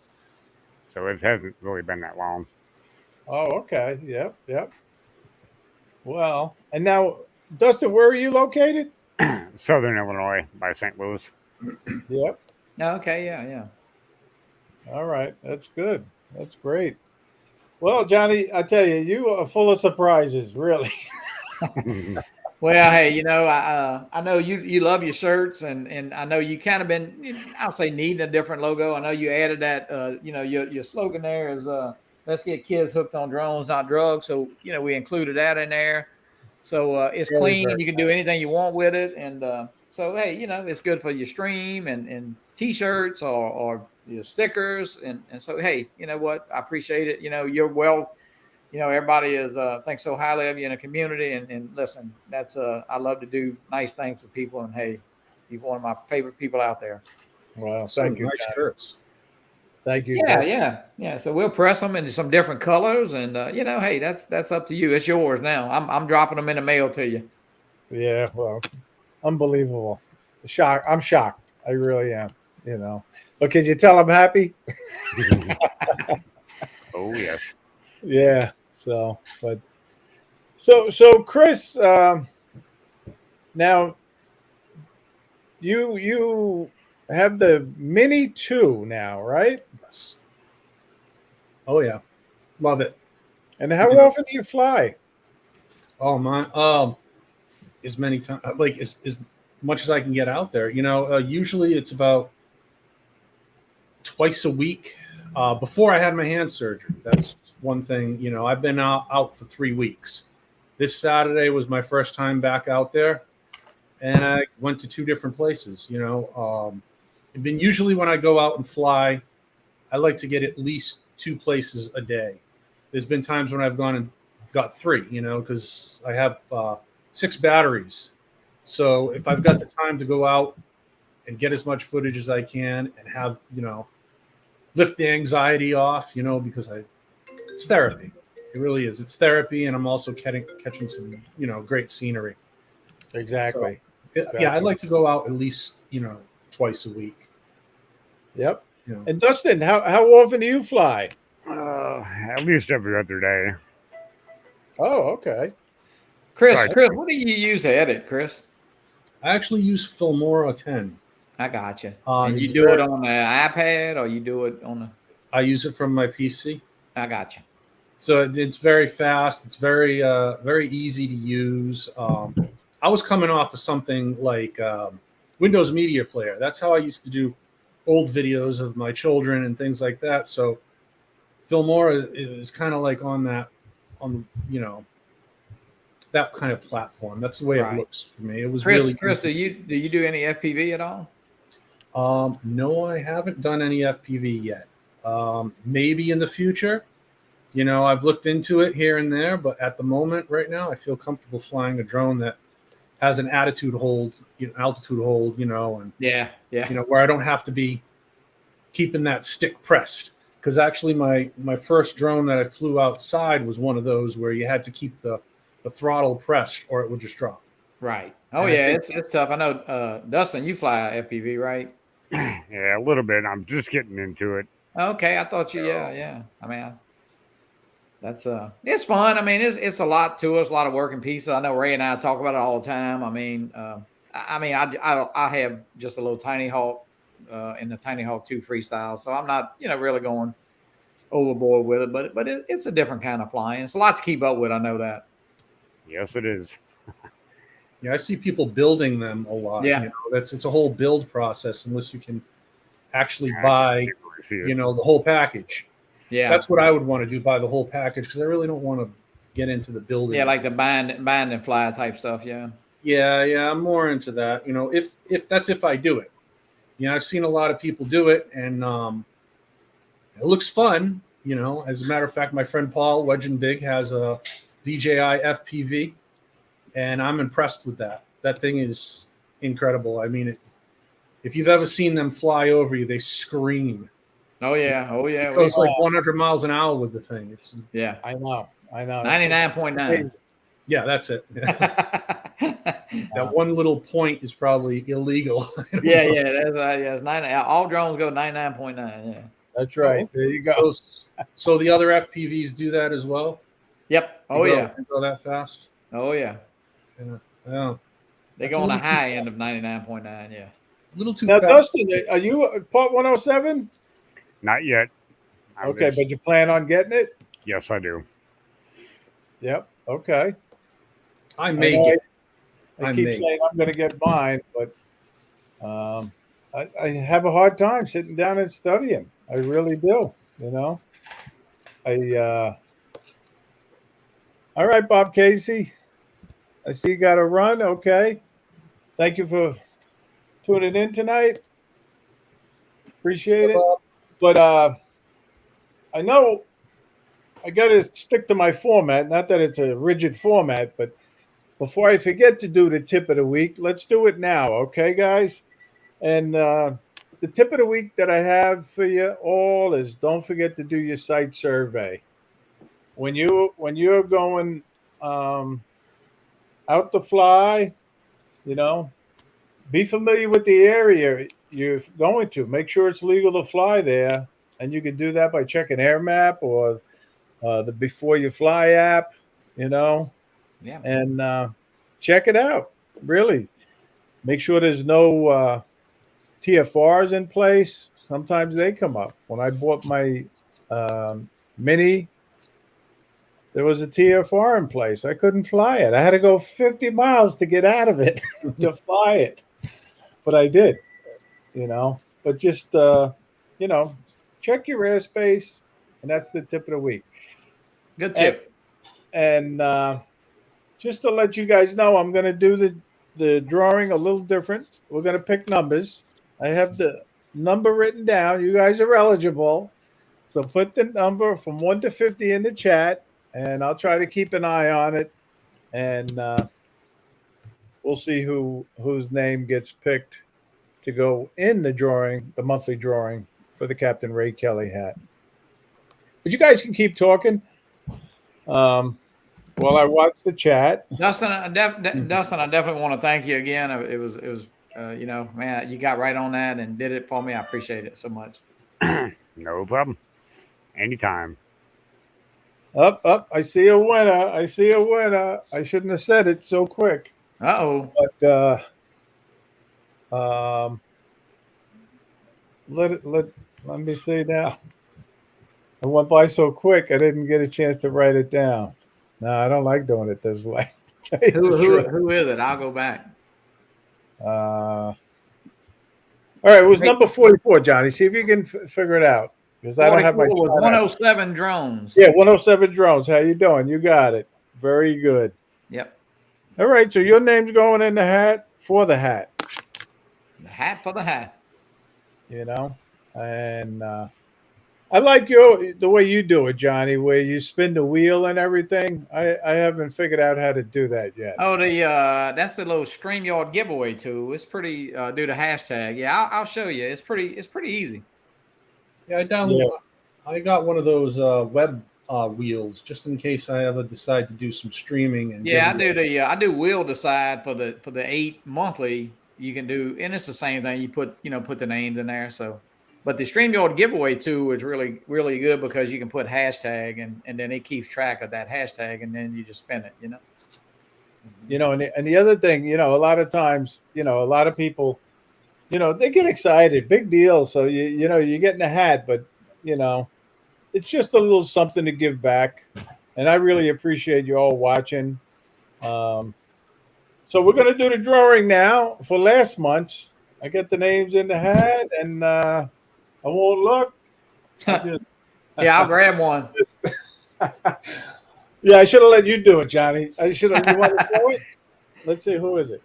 [SPEAKER 8] So it hasn't really been that long.
[SPEAKER 1] Oh, okay. Yep. Well, and now, Dustin, where are you located?
[SPEAKER 8] Southern Illinois by St. Louis.
[SPEAKER 1] Yep.
[SPEAKER 2] Okay, yeah.
[SPEAKER 1] All right. That's good. That's great. Well, Johnnie, I tell you, you are full of surprises, really.
[SPEAKER 2] Well, hey, I know you love your shirts, and I know you kind of been, I'll say, needing a different logo. I know you added that, your slogan there is, let's get kids hooked on drones, not drugs. So, we included that in there. So it's clean. You can do anything you want with it. And so, hey, it's good for your stream and T-shirts or your stickers. And so, hey, you know what? I appreciate it. You're well. Everybody is thinks so highly of you in a community, and listen, that's I love to do nice things for people, and hey, you're one of my favorite people out there.
[SPEAKER 1] Well, thank you.
[SPEAKER 7] Nice shirts.
[SPEAKER 1] Thank you.
[SPEAKER 2] Yeah. So we'll press them into some different colors, and hey, that's up to you. It's yours now. I'm dropping them in the mail to you.
[SPEAKER 1] Yeah. Well, unbelievable. I'm shocked. I really am. But can you tell I'm happy?
[SPEAKER 8] Oh yes.
[SPEAKER 1] Yeah. So Chris, now you have the Mini 2 now, right?
[SPEAKER 7] Yes. Oh yeah, love it.
[SPEAKER 1] And how often do you fly?
[SPEAKER 7] Oh my, as many times, like as much as I can get out there. Usually it's about twice a week. Before I had my hand surgery, that's one thing. I've been out for 3 weeks. This Saturday was my first time back out there, and I went to 2 different places. It's been usually when I go out and fly, I like to get at least 2 places a day. There's been times when I've gone and got 3, because I have 6 batteries. So if I've got the time to go out and get as much footage as I can and have, lift the anxiety off, because it's therapy. It really is. It's therapy, and I'm also catching some, great scenery.
[SPEAKER 1] Exactly.
[SPEAKER 7] So, yeah, I'd like to go out at least, twice a week.
[SPEAKER 1] Yep. And Dustin, how often do you fly?
[SPEAKER 8] At least every other day.
[SPEAKER 1] Oh, okay.
[SPEAKER 2] Chris, what do you use to edit, Chris?
[SPEAKER 7] I actually use Filmora 10.
[SPEAKER 2] I got you. And you do it on the iPad, or you do it on the?
[SPEAKER 7] I use it from my PC.
[SPEAKER 2] I got you.
[SPEAKER 7] So it's very fast. It's very very easy to use. I was coming off of something like Windows Media Player. That's how I used to do old videos of my children and things like that. So Filmora is kind of like on that kind of platform. That's the way it looks for me. It was
[SPEAKER 2] Chris, do you do any FPV at all?
[SPEAKER 7] No, I haven't done any FPV yet. Maybe in the future, you know, I've looked into it here and there, but at the moment, right now, I feel comfortable flying a drone that has an altitude hold, altitude hold, you know, and
[SPEAKER 2] yeah,
[SPEAKER 7] you know, where I don't have to be keeping that stick pressed. Because actually, my first drone that I flew outside was one of those where you had to keep the throttle pressed or it would just drop.
[SPEAKER 2] Right. Oh
[SPEAKER 7] And
[SPEAKER 2] yeah, it's tough. I know, Dustin, you fly FPV, right?
[SPEAKER 8] Yeah, a little bit. I'm just getting into it.
[SPEAKER 2] Okay, I thought you. Yeah. I mean, that's it's fun. I mean, it's a lot to us, a lot of working pieces. I know Ray and I talk about it all the time. I mean, I have just a little Tiny Hawk in the Tiny Hawk 2 freestyle, so I'm not, you know, really going overboard with it, but it's a different kind of flying. It's a lot to keep up with. I know that.
[SPEAKER 8] Yes, it is.
[SPEAKER 7] Yeah, I see people building them a lot.
[SPEAKER 2] Yeah.
[SPEAKER 7] You know, it's a whole build process unless you can actually buy, you know, the whole package.
[SPEAKER 2] Yeah,
[SPEAKER 7] that's what I would want to do, buy the whole package, because I really don't want to get into the building.
[SPEAKER 2] Yeah, like the bind and fly type stuff. Yeah.
[SPEAKER 7] Yeah, I'm more into that. You know, if I do it. You know, I've seen a lot of people do it, and it looks fun. You know, as a matter of fact, my friend Paul Wedge and Big has a DJI FPV, and I'm impressed with that. That thing is incredible. I mean, if you've ever seen them fly over you, they scream.
[SPEAKER 2] Oh yeah.
[SPEAKER 7] It goes like 100 miles an hour with the thing. It's
[SPEAKER 1] I know.
[SPEAKER 2] 99.9.
[SPEAKER 7] Yeah, that's it. That one little point is probably illegal.
[SPEAKER 2] Yeah, it's 90. All drones go 99.9. Yeah,
[SPEAKER 1] that's right. There you go.
[SPEAKER 7] So the other FPVs do that as well.
[SPEAKER 2] Yep. Oh yeah.
[SPEAKER 7] They go that fast.
[SPEAKER 2] Oh yeah.
[SPEAKER 7] Yeah.
[SPEAKER 2] They go on the high end of 99.9. Yeah.
[SPEAKER 7] A little too
[SPEAKER 1] now,
[SPEAKER 7] fast.
[SPEAKER 1] Dustin, are you part 107?
[SPEAKER 8] Not yet.
[SPEAKER 1] Okay, but you plan on getting it?
[SPEAKER 8] Yes, I do.
[SPEAKER 1] Yep. Okay.
[SPEAKER 7] I may get.
[SPEAKER 1] I keep saying I'm going to get mine, but I have a hard time sitting down and studying. I really do. You know. All right, Bob Casey. I see you got to run. Okay. Thank you for tuning in tonight. Appreciate it. But I know I got to stick to my format. Not that it's a rigid format, but before I forget to do the tip of the week, let's do it now. Okay, guys? And the tip of the week that I have for you all is don't forget to do your site survey. When you're going out to fly, you know, be familiar with the area you're going to. Make sure it's legal to fly there. And you can do that by checking AirMap or the Before You Fly app, you know.
[SPEAKER 2] Yeah.
[SPEAKER 1] And check it out. Really. Make sure there's no TFRs in place. Sometimes they come up. When I bought my Mini, there was a TFR in place. I couldn't fly it. I had to go 50 miles to get out of it to fly it. But I did, you know. But just, you know, check your airspace. And that's the tip of the week.
[SPEAKER 2] Good tip.
[SPEAKER 1] And just to let you guys know, I'm going to do the drawing a little different. We're going to pick numbers. I have the number written down. You guys are eligible. So put the number from 1 to 50 in the chat. And I'll try to keep an eye on it, and we'll see whose name gets picked to go in the drawing, the monthly drawing for the Capt Ray Kelly hat. But you guys can keep talking while I watch the chat.
[SPEAKER 2] Dustin, I definitely want to thank you again. It was you know, man, you got right on that and did it for me. I appreciate it so much.
[SPEAKER 8] No problem. Anytime.
[SPEAKER 1] Up. I see a winner. I shouldn't have said it so quick.
[SPEAKER 2] Uh-oh.
[SPEAKER 1] But let me see now. It went by so quick I didn't get a chance to write it down. No, I don't like doing it this way.
[SPEAKER 2] Who is it? I'll go back.
[SPEAKER 1] All right, it was number 44, Johnny. See if you can figure it out. Because I don't have my
[SPEAKER 2] 107 drones.
[SPEAKER 1] Yeah, 107 drones. How you doing? You got it. Very good.
[SPEAKER 2] Yep.
[SPEAKER 1] All right, so your name's going in the hat for the hat.
[SPEAKER 2] The hat for the hat.
[SPEAKER 1] You know, and I like the way you do it, Johnny, where you spin the wheel and everything. I haven't figured out how to do that yet.
[SPEAKER 2] Oh, that's the little StreamYard giveaway tool. It's pretty. Do the hashtag. Yeah, I'll show you. It's pretty easy.
[SPEAKER 7] Yeah, I downloaded. Yeah. I got one of those web wheels just in case I ever decide to do some streaming. And
[SPEAKER 2] yeah, I do wheel decide for the 8 monthly. You can do, and it's the same thing. You put the names in there. So, but the StreamYard giveaway tool is really good because you can put hashtag and then it keeps track of that hashtag and then you just spin it.
[SPEAKER 1] And the other thing, a lot of times, a lot of people, they get excited, big deal. So you get in the hat, but it's just a little something to give back. And I really appreciate you all watching. So we're going to do the drawing now for last month's. I get the names in the hat and I won't look.
[SPEAKER 2] Yeah, I'll grab one.
[SPEAKER 1] Yeah, I should have let you do it, Johnny. I should have. You want to throw it? Let's see, who is it?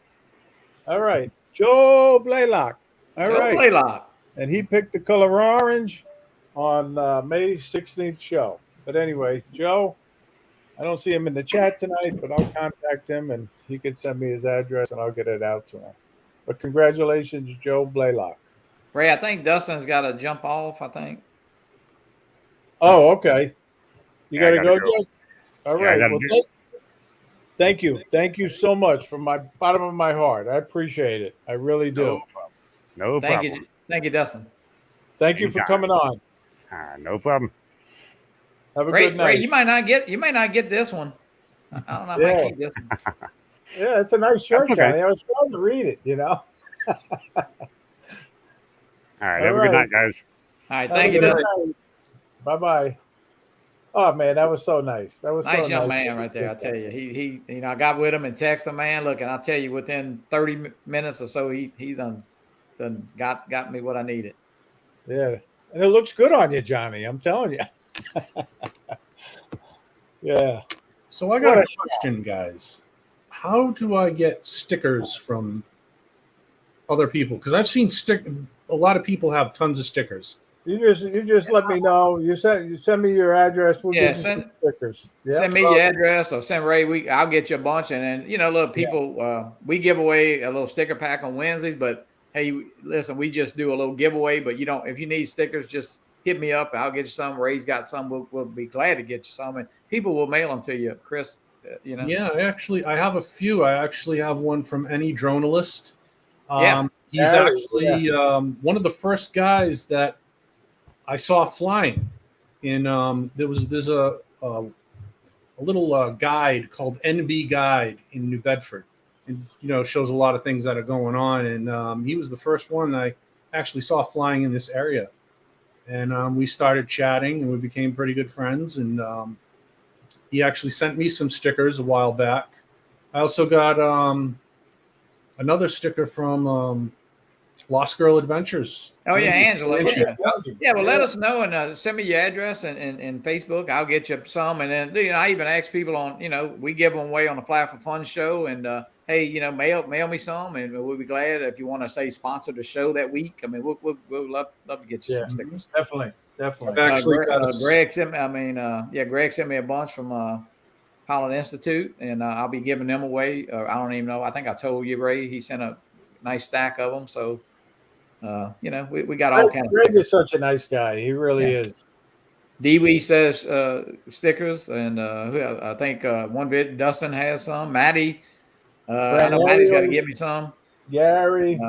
[SPEAKER 1] All right, Joe Blaylock. All right,
[SPEAKER 2] Blaylock.
[SPEAKER 1] And he picked the color orange on May 16th show. But anyway, Joe, I don't see him in the chat tonight, but I'll contact him and he can send me his address and I'll get it out to him. But congratulations, Joe Blaylock.
[SPEAKER 2] Ray, I think Dustin's got to jump off, I think.
[SPEAKER 1] Oh, okay. You got to go, Joe? All right. Well, thank you. Thank you so much from my bottom of my heart. I appreciate it. I really do.
[SPEAKER 8] No problem.
[SPEAKER 2] Thank you, Dustin.
[SPEAKER 1] Thank you for coming on.
[SPEAKER 8] No problem.
[SPEAKER 1] Have a good night.
[SPEAKER 2] Ray, you might not get this one. I don't know. I might keep this one.
[SPEAKER 1] Yeah, it's a nice shirt, Johnny. I was trying to read it,
[SPEAKER 8] All right. Have a good night, guys.
[SPEAKER 2] All right. Thank you, Dustin.
[SPEAKER 1] Bye-bye. Oh man, that was so nice. That was
[SPEAKER 2] nice
[SPEAKER 1] so
[SPEAKER 2] young
[SPEAKER 1] nice.
[SPEAKER 2] man right there. I tell you, he I got with him and texted him, man. Look, and I tell you, within 30 minutes or so, he done got me what I needed.
[SPEAKER 1] Yeah, and it looks good on you, Johnny. I'm telling you. Yeah.
[SPEAKER 7] So I got a question, guys. How do I get stickers from other people? Because I've seen a lot of people have tons of stickers.
[SPEAKER 1] You just let me know. You send me your address. We'll get you some stickers. Yeah.
[SPEAKER 2] Send me your address or send Ray. I'll get you a bunch. And then look, people. We give away a little sticker pack on Wednesdays. But hey, listen, we just do a little giveaway. But if you need stickers, just hit me up. I'll get you some. Ray's got some. We'll be glad to get you some. And people will mail them to you, Chris.
[SPEAKER 7] Yeah, I have a few. I actually have one from Any Dronalist. He's actually one of the first guys that I saw flying in there's a little guide called NB Guide in New Bedford, and shows a lot of things that are going on. And he was the first one I actually saw flying in this area, and we started chatting and we became pretty good friends. And he actually sent me some stickers a while back. I also got another sticker from Lost Girl Adventures.
[SPEAKER 2] Oh yeah, Angela. Yeah, well, let us know and send me your address and Facebook. I'll get you some. And then I even ask people on we give them away on the Fly for Fun show. And hey, mail me some, and we'll be glad if you want to say sponsor the show that week. I mean, we'll love to get you some stickers.
[SPEAKER 1] Definitely.
[SPEAKER 2] Greg sent me. Greg sent me a bunch from Holland Institute, and I'll be giving them away. I don't even know. I think I told you, Ray. He sent a nice stack of them. So. We got all kinds of
[SPEAKER 1] Greg is such a nice guy. He really is.
[SPEAKER 2] Dewey says stickers, and I think one bit Dustin has some. Maddie, I know Maddie's got to give me some.
[SPEAKER 1] Gary.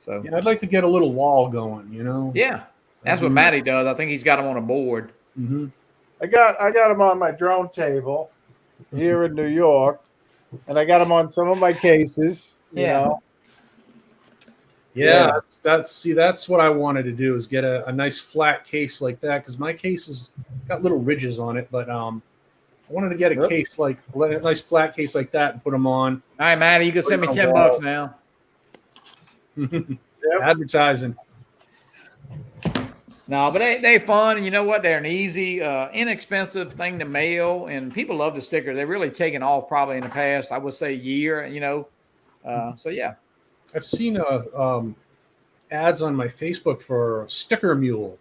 [SPEAKER 7] I'd like to get a little wall going.
[SPEAKER 2] Yeah, that's what Maddie does. I think he's got them on a board.
[SPEAKER 7] Mm-hmm.
[SPEAKER 1] I got them on my drone table here in New York, and I got them on some of my cases. You know.
[SPEAKER 7] Yeah, that's what I wanted to do, is get a nice flat case like that, because my case has got little ridges on it. But I wanted to get a case a nice flat case like that and put them on.
[SPEAKER 2] All right, Maddie, you can send me $10 now.
[SPEAKER 7] Advertising.
[SPEAKER 2] No, but they're fun, and you know what? They're an easy, inexpensive thing to mail, and people love the stickers. They're really taken off probably in the past, I would say, year. So yeah.
[SPEAKER 7] I've seen ads on my Facebook for Sticker Mule.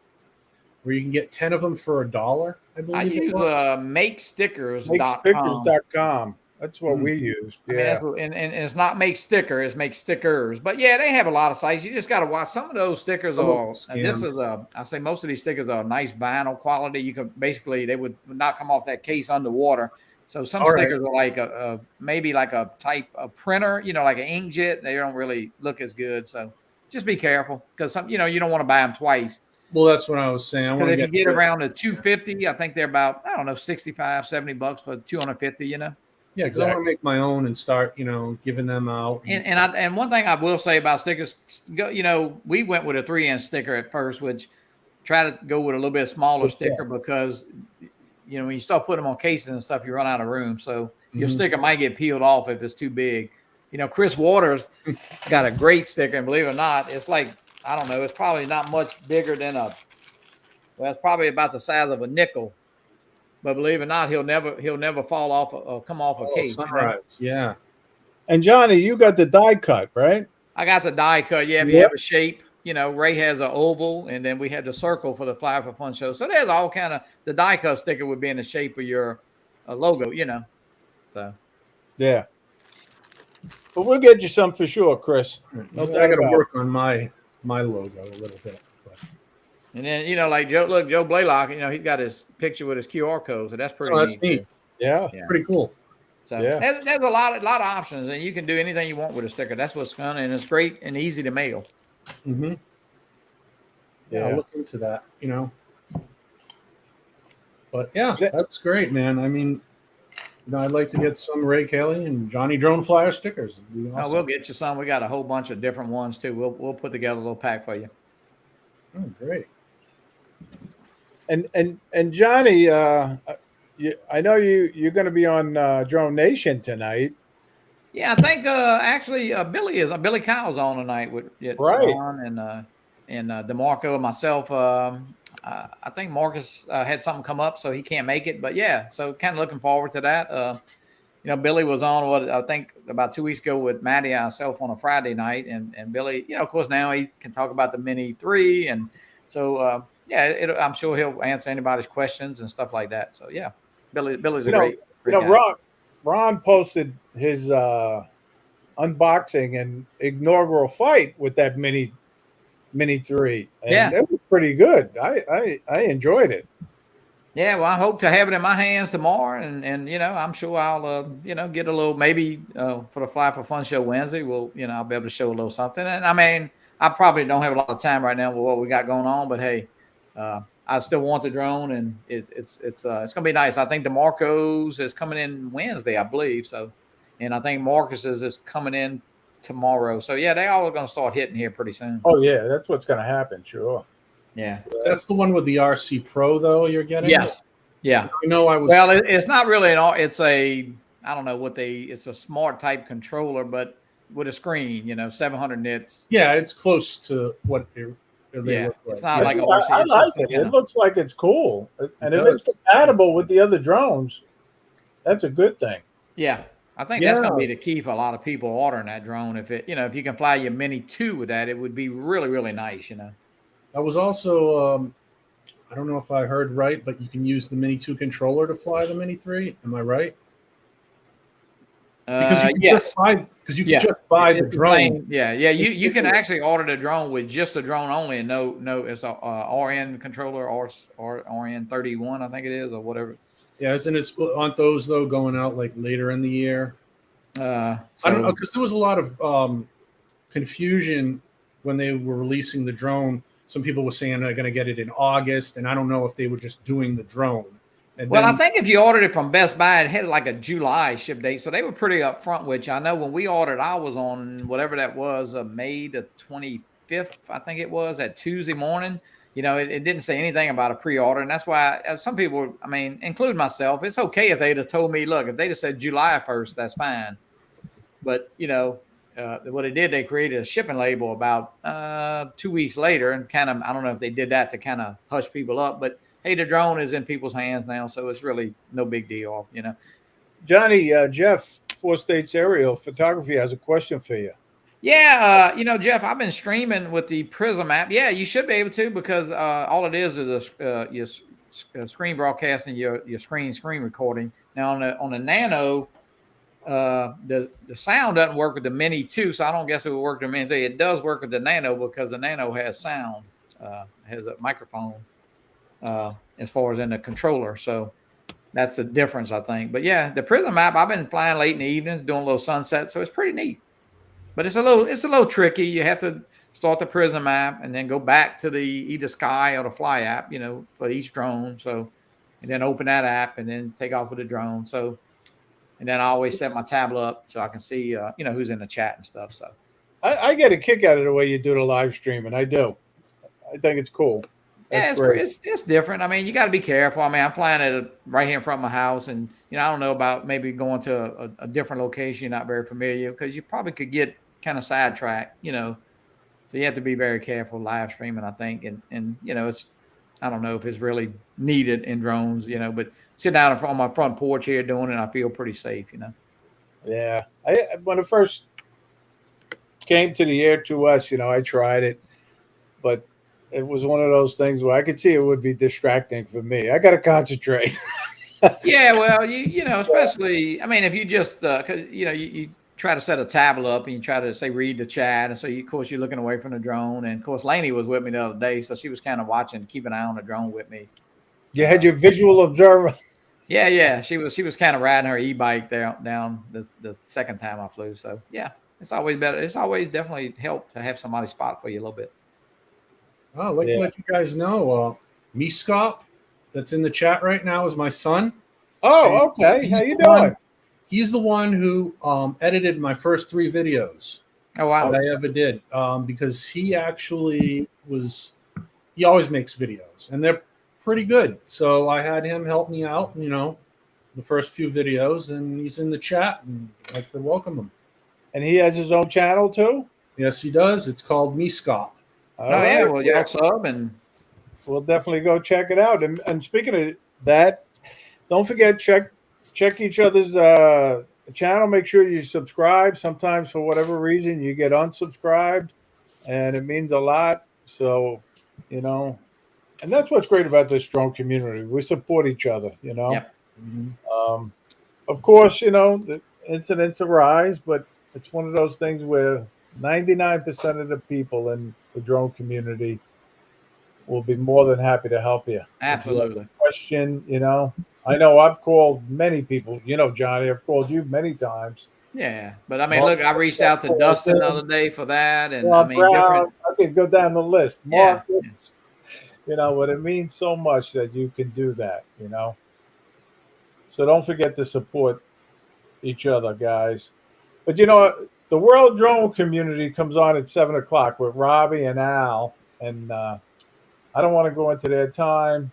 [SPEAKER 7] where you can get 10 of them for $1. I believe
[SPEAKER 2] I use makestickers.com.
[SPEAKER 1] Makestickers.com. That's what we use.
[SPEAKER 2] I mean, that's what, and it's not make sticker, it's make stickers. But yeah, they have a lot of sites. You just got to watch. Some of those stickers are. This is I say most of these stickers are nice vinyl quality. You can basically they would not come off that case underwater. So some stickers are like maybe like a type of printer, you know, like an inkjet. They don't really look as good. So just be careful because some, you know, you don't want to buy them twice.
[SPEAKER 7] Well, that's what I was saying. I want
[SPEAKER 2] if you get around to 250, I think they're about, I don't know, 65, 70 bucks for 250, you know?
[SPEAKER 7] Yeah, because I want to make my own and start, you know, giving them out.
[SPEAKER 2] And one thing I will say about stickers, you know, we went with a 3-inch sticker at first, which try to go with a little bit smaller sticker because, you know, when you start putting them on cases and stuff, you run out of room. So your sticker might get peeled off if it's too big. You know, Chris Waters got a great sticker, and believe it or not, it's like, I don't know, it's probably not much bigger than well, it's probably about the size of a nickel. But believe it or not, he'll never fall off or come off a case.
[SPEAKER 7] Sunrise. Yeah.
[SPEAKER 1] And Johnny, you got the die cut, right?
[SPEAKER 2] I got the die cut. Yeah, if you have a shape, you know, Ray has an oval, and then we had the circle for the Flyer for Fun show. So there's all kind of, the die cut sticker would be in the shape of your logo, you know. So
[SPEAKER 1] yeah. But we'll get you some for sure, Chris.
[SPEAKER 7] No, I got to work on my logo a little bit.
[SPEAKER 2] And then, you know, like Joe Blaylock, you know, he's got his picture with his QR code, so that's pretty
[SPEAKER 7] neat.
[SPEAKER 1] Yeah,
[SPEAKER 7] pretty cool.
[SPEAKER 2] So there's a lot of options, and you can do anything you want with a sticker. That's what's fun, and it's great and easy to mail.
[SPEAKER 7] Mm-hmm. Yeah, I'll look into that, you know. But yeah, that's great, man. I mean, you know, I'd like to get some Ray Kelly and JohnnieDroneFlyer stickers. Awesome.
[SPEAKER 2] Oh, we'll get you some. We got a whole bunch of different ones too. We'll put together a little pack for you.
[SPEAKER 7] Oh, great.
[SPEAKER 2] And
[SPEAKER 1] Johnny, I know you're going to be on Drone Nation tonight.
[SPEAKER 2] Yeah, I think actually Billy Kyle's on tonight with Ron and DeMarco and myself. I think Marcus had something come up, so he can't make it. But yeah, so kind of looking forward to that. You know, Billy was on I think about 2 weeks ago with Maddie and myself on a Friday night, and Billy, you know, of course now he can talk about the Mini 3, and so I'm sure he'll answer anybody's questions and stuff like that. So yeah, Billy's a great guy.
[SPEAKER 1] Ron posted his unboxing and inaugural fight with that Mini 3, and it was pretty good. I enjoyed it.
[SPEAKER 2] Yeah, well, I hope to have it in my hands tomorrow, and you know, I'm sure I'll you know, get a little, maybe for the Fly for Fun show Wednesday, I'll be able to show a little something. And I mean, I probably don't have a lot of time right now with what we got going on, but hey, I still want the drone, and it's gonna be nice. I think DeMarco's is coming in Wednesday, I believe. So, and I think Marcus's is coming in tomorrow. So yeah, they all are gonna start hitting here pretty soon.
[SPEAKER 1] Oh yeah, that's what's gonna happen. Sure.
[SPEAKER 2] Yeah,
[SPEAKER 7] that's the one with the RC Pro though. You're getting.
[SPEAKER 2] Yes. Yeah.
[SPEAKER 7] You know, I was.
[SPEAKER 2] Well, it's not really it's a, I don't know it's a smart type controller, but with a screen. You know, 700 nits.
[SPEAKER 7] Yeah, it's close to what they look like.
[SPEAKER 2] It's not like a RC.
[SPEAKER 1] I like it. It looks like it's cool, and if it's compatible with the other drones, that's a good thing.
[SPEAKER 2] Yeah. I think that's going to be the key for a lot of people ordering that drone. If if you can fly your Mini 2 with that, it would be really, really nice, you know.
[SPEAKER 7] I was also, I don't know if I heard right, but you can use the Mini 2 controller to fly the Mini 3. Am I right? Because you can just buy the drone.
[SPEAKER 2] You can actually order the drone with just the drone only, and no, it's a RN controller or RN 31, I think it is, or whatever.
[SPEAKER 7] Yeah, aren't those though going out like later in the year? I don't know, because there was a lot of confusion when they were releasing the drone. Some people were saying they're going to get it in August, and I don't know if they were just doing the drone. And
[SPEAKER 2] I think if you ordered it from Best Buy, it had like a July ship date, so they were pretty upfront. Which I know when we ordered, I was on whatever that was, May the 25th, I think it was, that Tuesday morning. You know, it didn't say anything about a pre-order, and that's why some people, I mean, including myself, it's okay if they'd have told me, look, if they'd have said July 1st, that's fine. But, you know, what they did, they created a shipping label about 2 weeks later, and kind of, I don't know if they did that to kind of hush people up, but hey, the drone is in people's hands now, so it's really no big deal, you know.
[SPEAKER 1] Johnny, Jeff, 4 States Aerial Photography has a question for you.
[SPEAKER 2] Yeah, Jeff, I've been streaming with the Prism app. Yeah, you should be able to, because all it is your screen broadcasting, your screen recording. Now on the Nano, the sound doesn't work with the Mini 2, so I don't guess it would work with the Mini 3. It does work with the Nano because the Nano has sound, has a microphone as far as in the controller. So that's the difference, I think. But yeah, the Prism app, I've been flying late in the evenings, doing a little sunset, so it's pretty neat. But it's a little tricky. You have to start the Prism app and then go back to the either Sky or the Fly app, for each drone. So, and then open that app and then take off with the drone. So, and then I always set my tablet up so I can see, who's in the chat and stuff. So,
[SPEAKER 1] I get a kick out of the way you do the live streaming. I do. I think it's cool. That's
[SPEAKER 2] it's different. I mean, you got to be careful. I mean, I'm flying at right here in front of my house, and I don't know about maybe going to a different location you're not very familiar, because you probably could get kind of sidetracked, so you have to be very careful live streaming, I think. And it's, I don't know if it's really needed in drones, but sitting out on my front porch here doing it, I feel pretty safe,
[SPEAKER 1] Yeah. When it first came to the Air 2S, I tried it, but it was one of those things where I could see it would be distracting for me. I got to concentrate.
[SPEAKER 2] Yeah, well, especially, I mean, if you just, because, you try to set a tablet up and you try to say read the chat, and so of course you're looking away from the drone, and of course Lainey was with me the other day, so she was kind of watching, keep an eye on the drone with me.
[SPEAKER 1] You had your visual observer.
[SPEAKER 2] Yeah, she was kind of riding her e-bike down the second time I flew. So yeah, it's always better. It's always definitely helped to have somebody spot for you a little bit.
[SPEAKER 7] Oh, I'd like to let you guys know, Meescop, that's in the chat right now, is my son.
[SPEAKER 1] Oh, okay. How you doing?
[SPEAKER 7] He's the one who edited my first 3 videos.
[SPEAKER 2] Oh, wow.
[SPEAKER 7] That I ever did, because he actually he always makes videos, and they're pretty good. So I had him help me out, the first few videos, and he's in the chat, and I'd like to welcome him.
[SPEAKER 1] And he has his own channel too?
[SPEAKER 7] Yes, he does. It's called Meescop.
[SPEAKER 2] Yeah, well, y'all sub, and
[SPEAKER 1] we'll definitely go check it out. And speaking of that, don't forget, check each other's channel. Make sure you subscribe. Sometimes for whatever reason you get unsubscribed, and it means a lot. So, and that's what's great about this drone community. We support each other,
[SPEAKER 2] Yep.
[SPEAKER 1] Mm-hmm. Of course, the incidents arise, but it's one of those things where 99% of the people in the drone community will be more than happy to help you.
[SPEAKER 2] Absolutely.
[SPEAKER 1] Question, I know I've called many people. Johnny, I've called you many times.
[SPEAKER 2] Yeah, but I mean, look, I reached out to Dustin the other day for that, and
[SPEAKER 1] Mark
[SPEAKER 2] I mean,
[SPEAKER 1] Brown, I could go down the list. Mark,
[SPEAKER 2] yeah.
[SPEAKER 1] But it means so much that you can do that. So don't forget to support each other, guys. But the World Drone Community comes on at 7:00 with Robbie and Al, and I don't want to go into their time.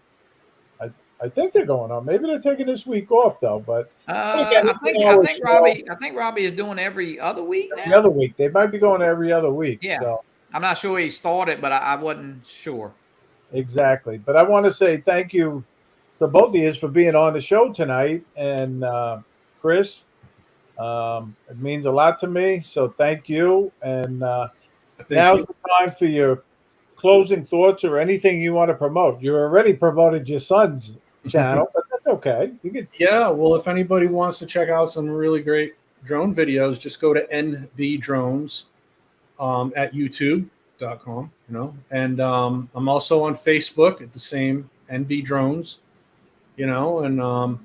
[SPEAKER 1] I think they're going on. Maybe they're taking this week off though. But
[SPEAKER 2] I think Robbie is doing every other week now.
[SPEAKER 1] Every other week. They might be going every other week.
[SPEAKER 2] Yeah.
[SPEAKER 1] So.
[SPEAKER 2] I'm not sure he started, but I wasn't sure.
[SPEAKER 1] Exactly. But I want to say thank you to both of you for being on the show tonight, and Chris. It means a lot to me. So thank you. And now's the time for your closing thoughts or anything you want to promote. You already promoted your son's channel, but that's okay.
[SPEAKER 7] Yeah, well, if anybody wants to check out some really great drone videos, just go to NB Drones at youtube.com, and I'm also on Facebook at the same NB Drones, and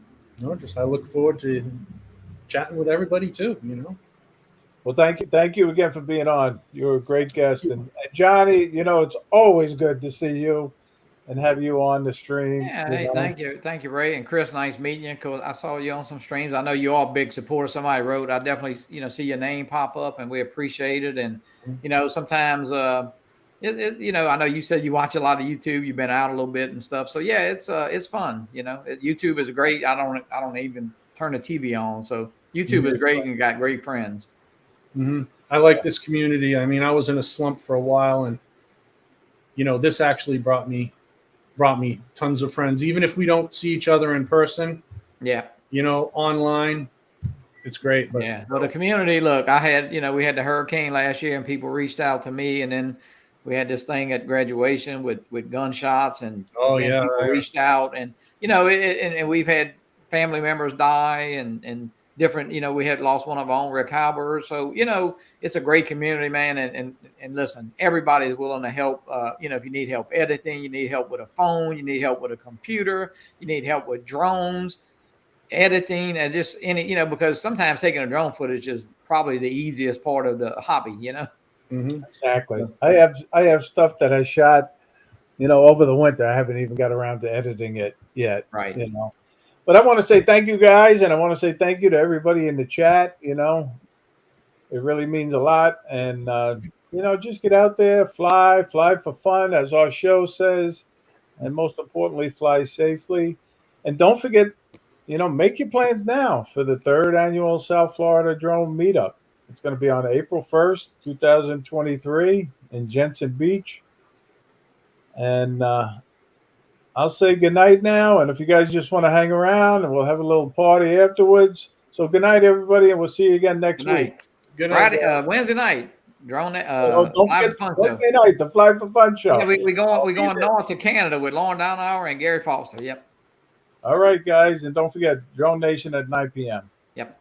[SPEAKER 7] just I look forward to chatting with everybody too,
[SPEAKER 1] Well, thank you again for being on. You're a great guest, and Johnny, it's always good to see you and have you on the stream.
[SPEAKER 2] Yeah, hey, thank you, Ray and Chris. Nice meeting you. Cause I saw you on some streams. I know you all big supporters. Somebody wrote, I definitely see your name pop up, and we appreciate it. And sometimes I know you said you watch a lot of YouTube. You've been out a little bit and stuff. So yeah, it's fun. YouTube is great. I don't even turn the TV on. So YouTube is great, and you got great friends.
[SPEAKER 7] Mm-hmm. I like this community. I mean, I was in a slump for a while, and this actually brought me tons of friends. Even if we don't see each other in person,
[SPEAKER 2] yeah,
[SPEAKER 7] online, it's great. But
[SPEAKER 2] yeah, well, the community, look, I had, we had the hurricane last year and people reached out to me, and then we had this thing at graduation with gunshots, and again, people reached out, and, and we've had family members die and different, we had lost one of our own, Rick Halber. So, it's a great community, man. And listen, everybody's willing to help. If you need help editing, you need help with a phone, you need help with a computer, you need help with drones, editing, and just any, because sometimes taking a drone footage is probably the easiest part of the hobby,
[SPEAKER 7] Mm-hmm.
[SPEAKER 1] Exactly. I have stuff that I shot, over the winter. I haven't even got around to editing it yet.
[SPEAKER 2] Right.
[SPEAKER 1] But I want to say thank you guys, and I want to say thank you to everybody in the chat. It really means a lot. And just get out there, fly for fun, as our show says, and most importantly, fly safely. And don't forget, make your plans now for the 3rd annual South Florida Drone Meetup. It's going to be on April 1st, 2023 in Jensen Beach. And I'll say goodnight now. And if you guys just want to hang around, and we'll have a little party afterwards. So good night, everybody, and we'll see you again next week.
[SPEAKER 7] Good night.
[SPEAKER 2] Friday, Wednesday night, drone.
[SPEAKER 1] Don't
[SPEAKER 2] Fly
[SPEAKER 1] forget
[SPEAKER 2] for Fun
[SPEAKER 1] Wednesday
[SPEAKER 2] show.
[SPEAKER 1] night, the Fly for Fun show.
[SPEAKER 2] Yeah, we going north to Canada with Lauren Downhour and Gary Foster. Yep.
[SPEAKER 1] All right, guys, and don't forget Drone Nation at 9 p.m.
[SPEAKER 2] Yep.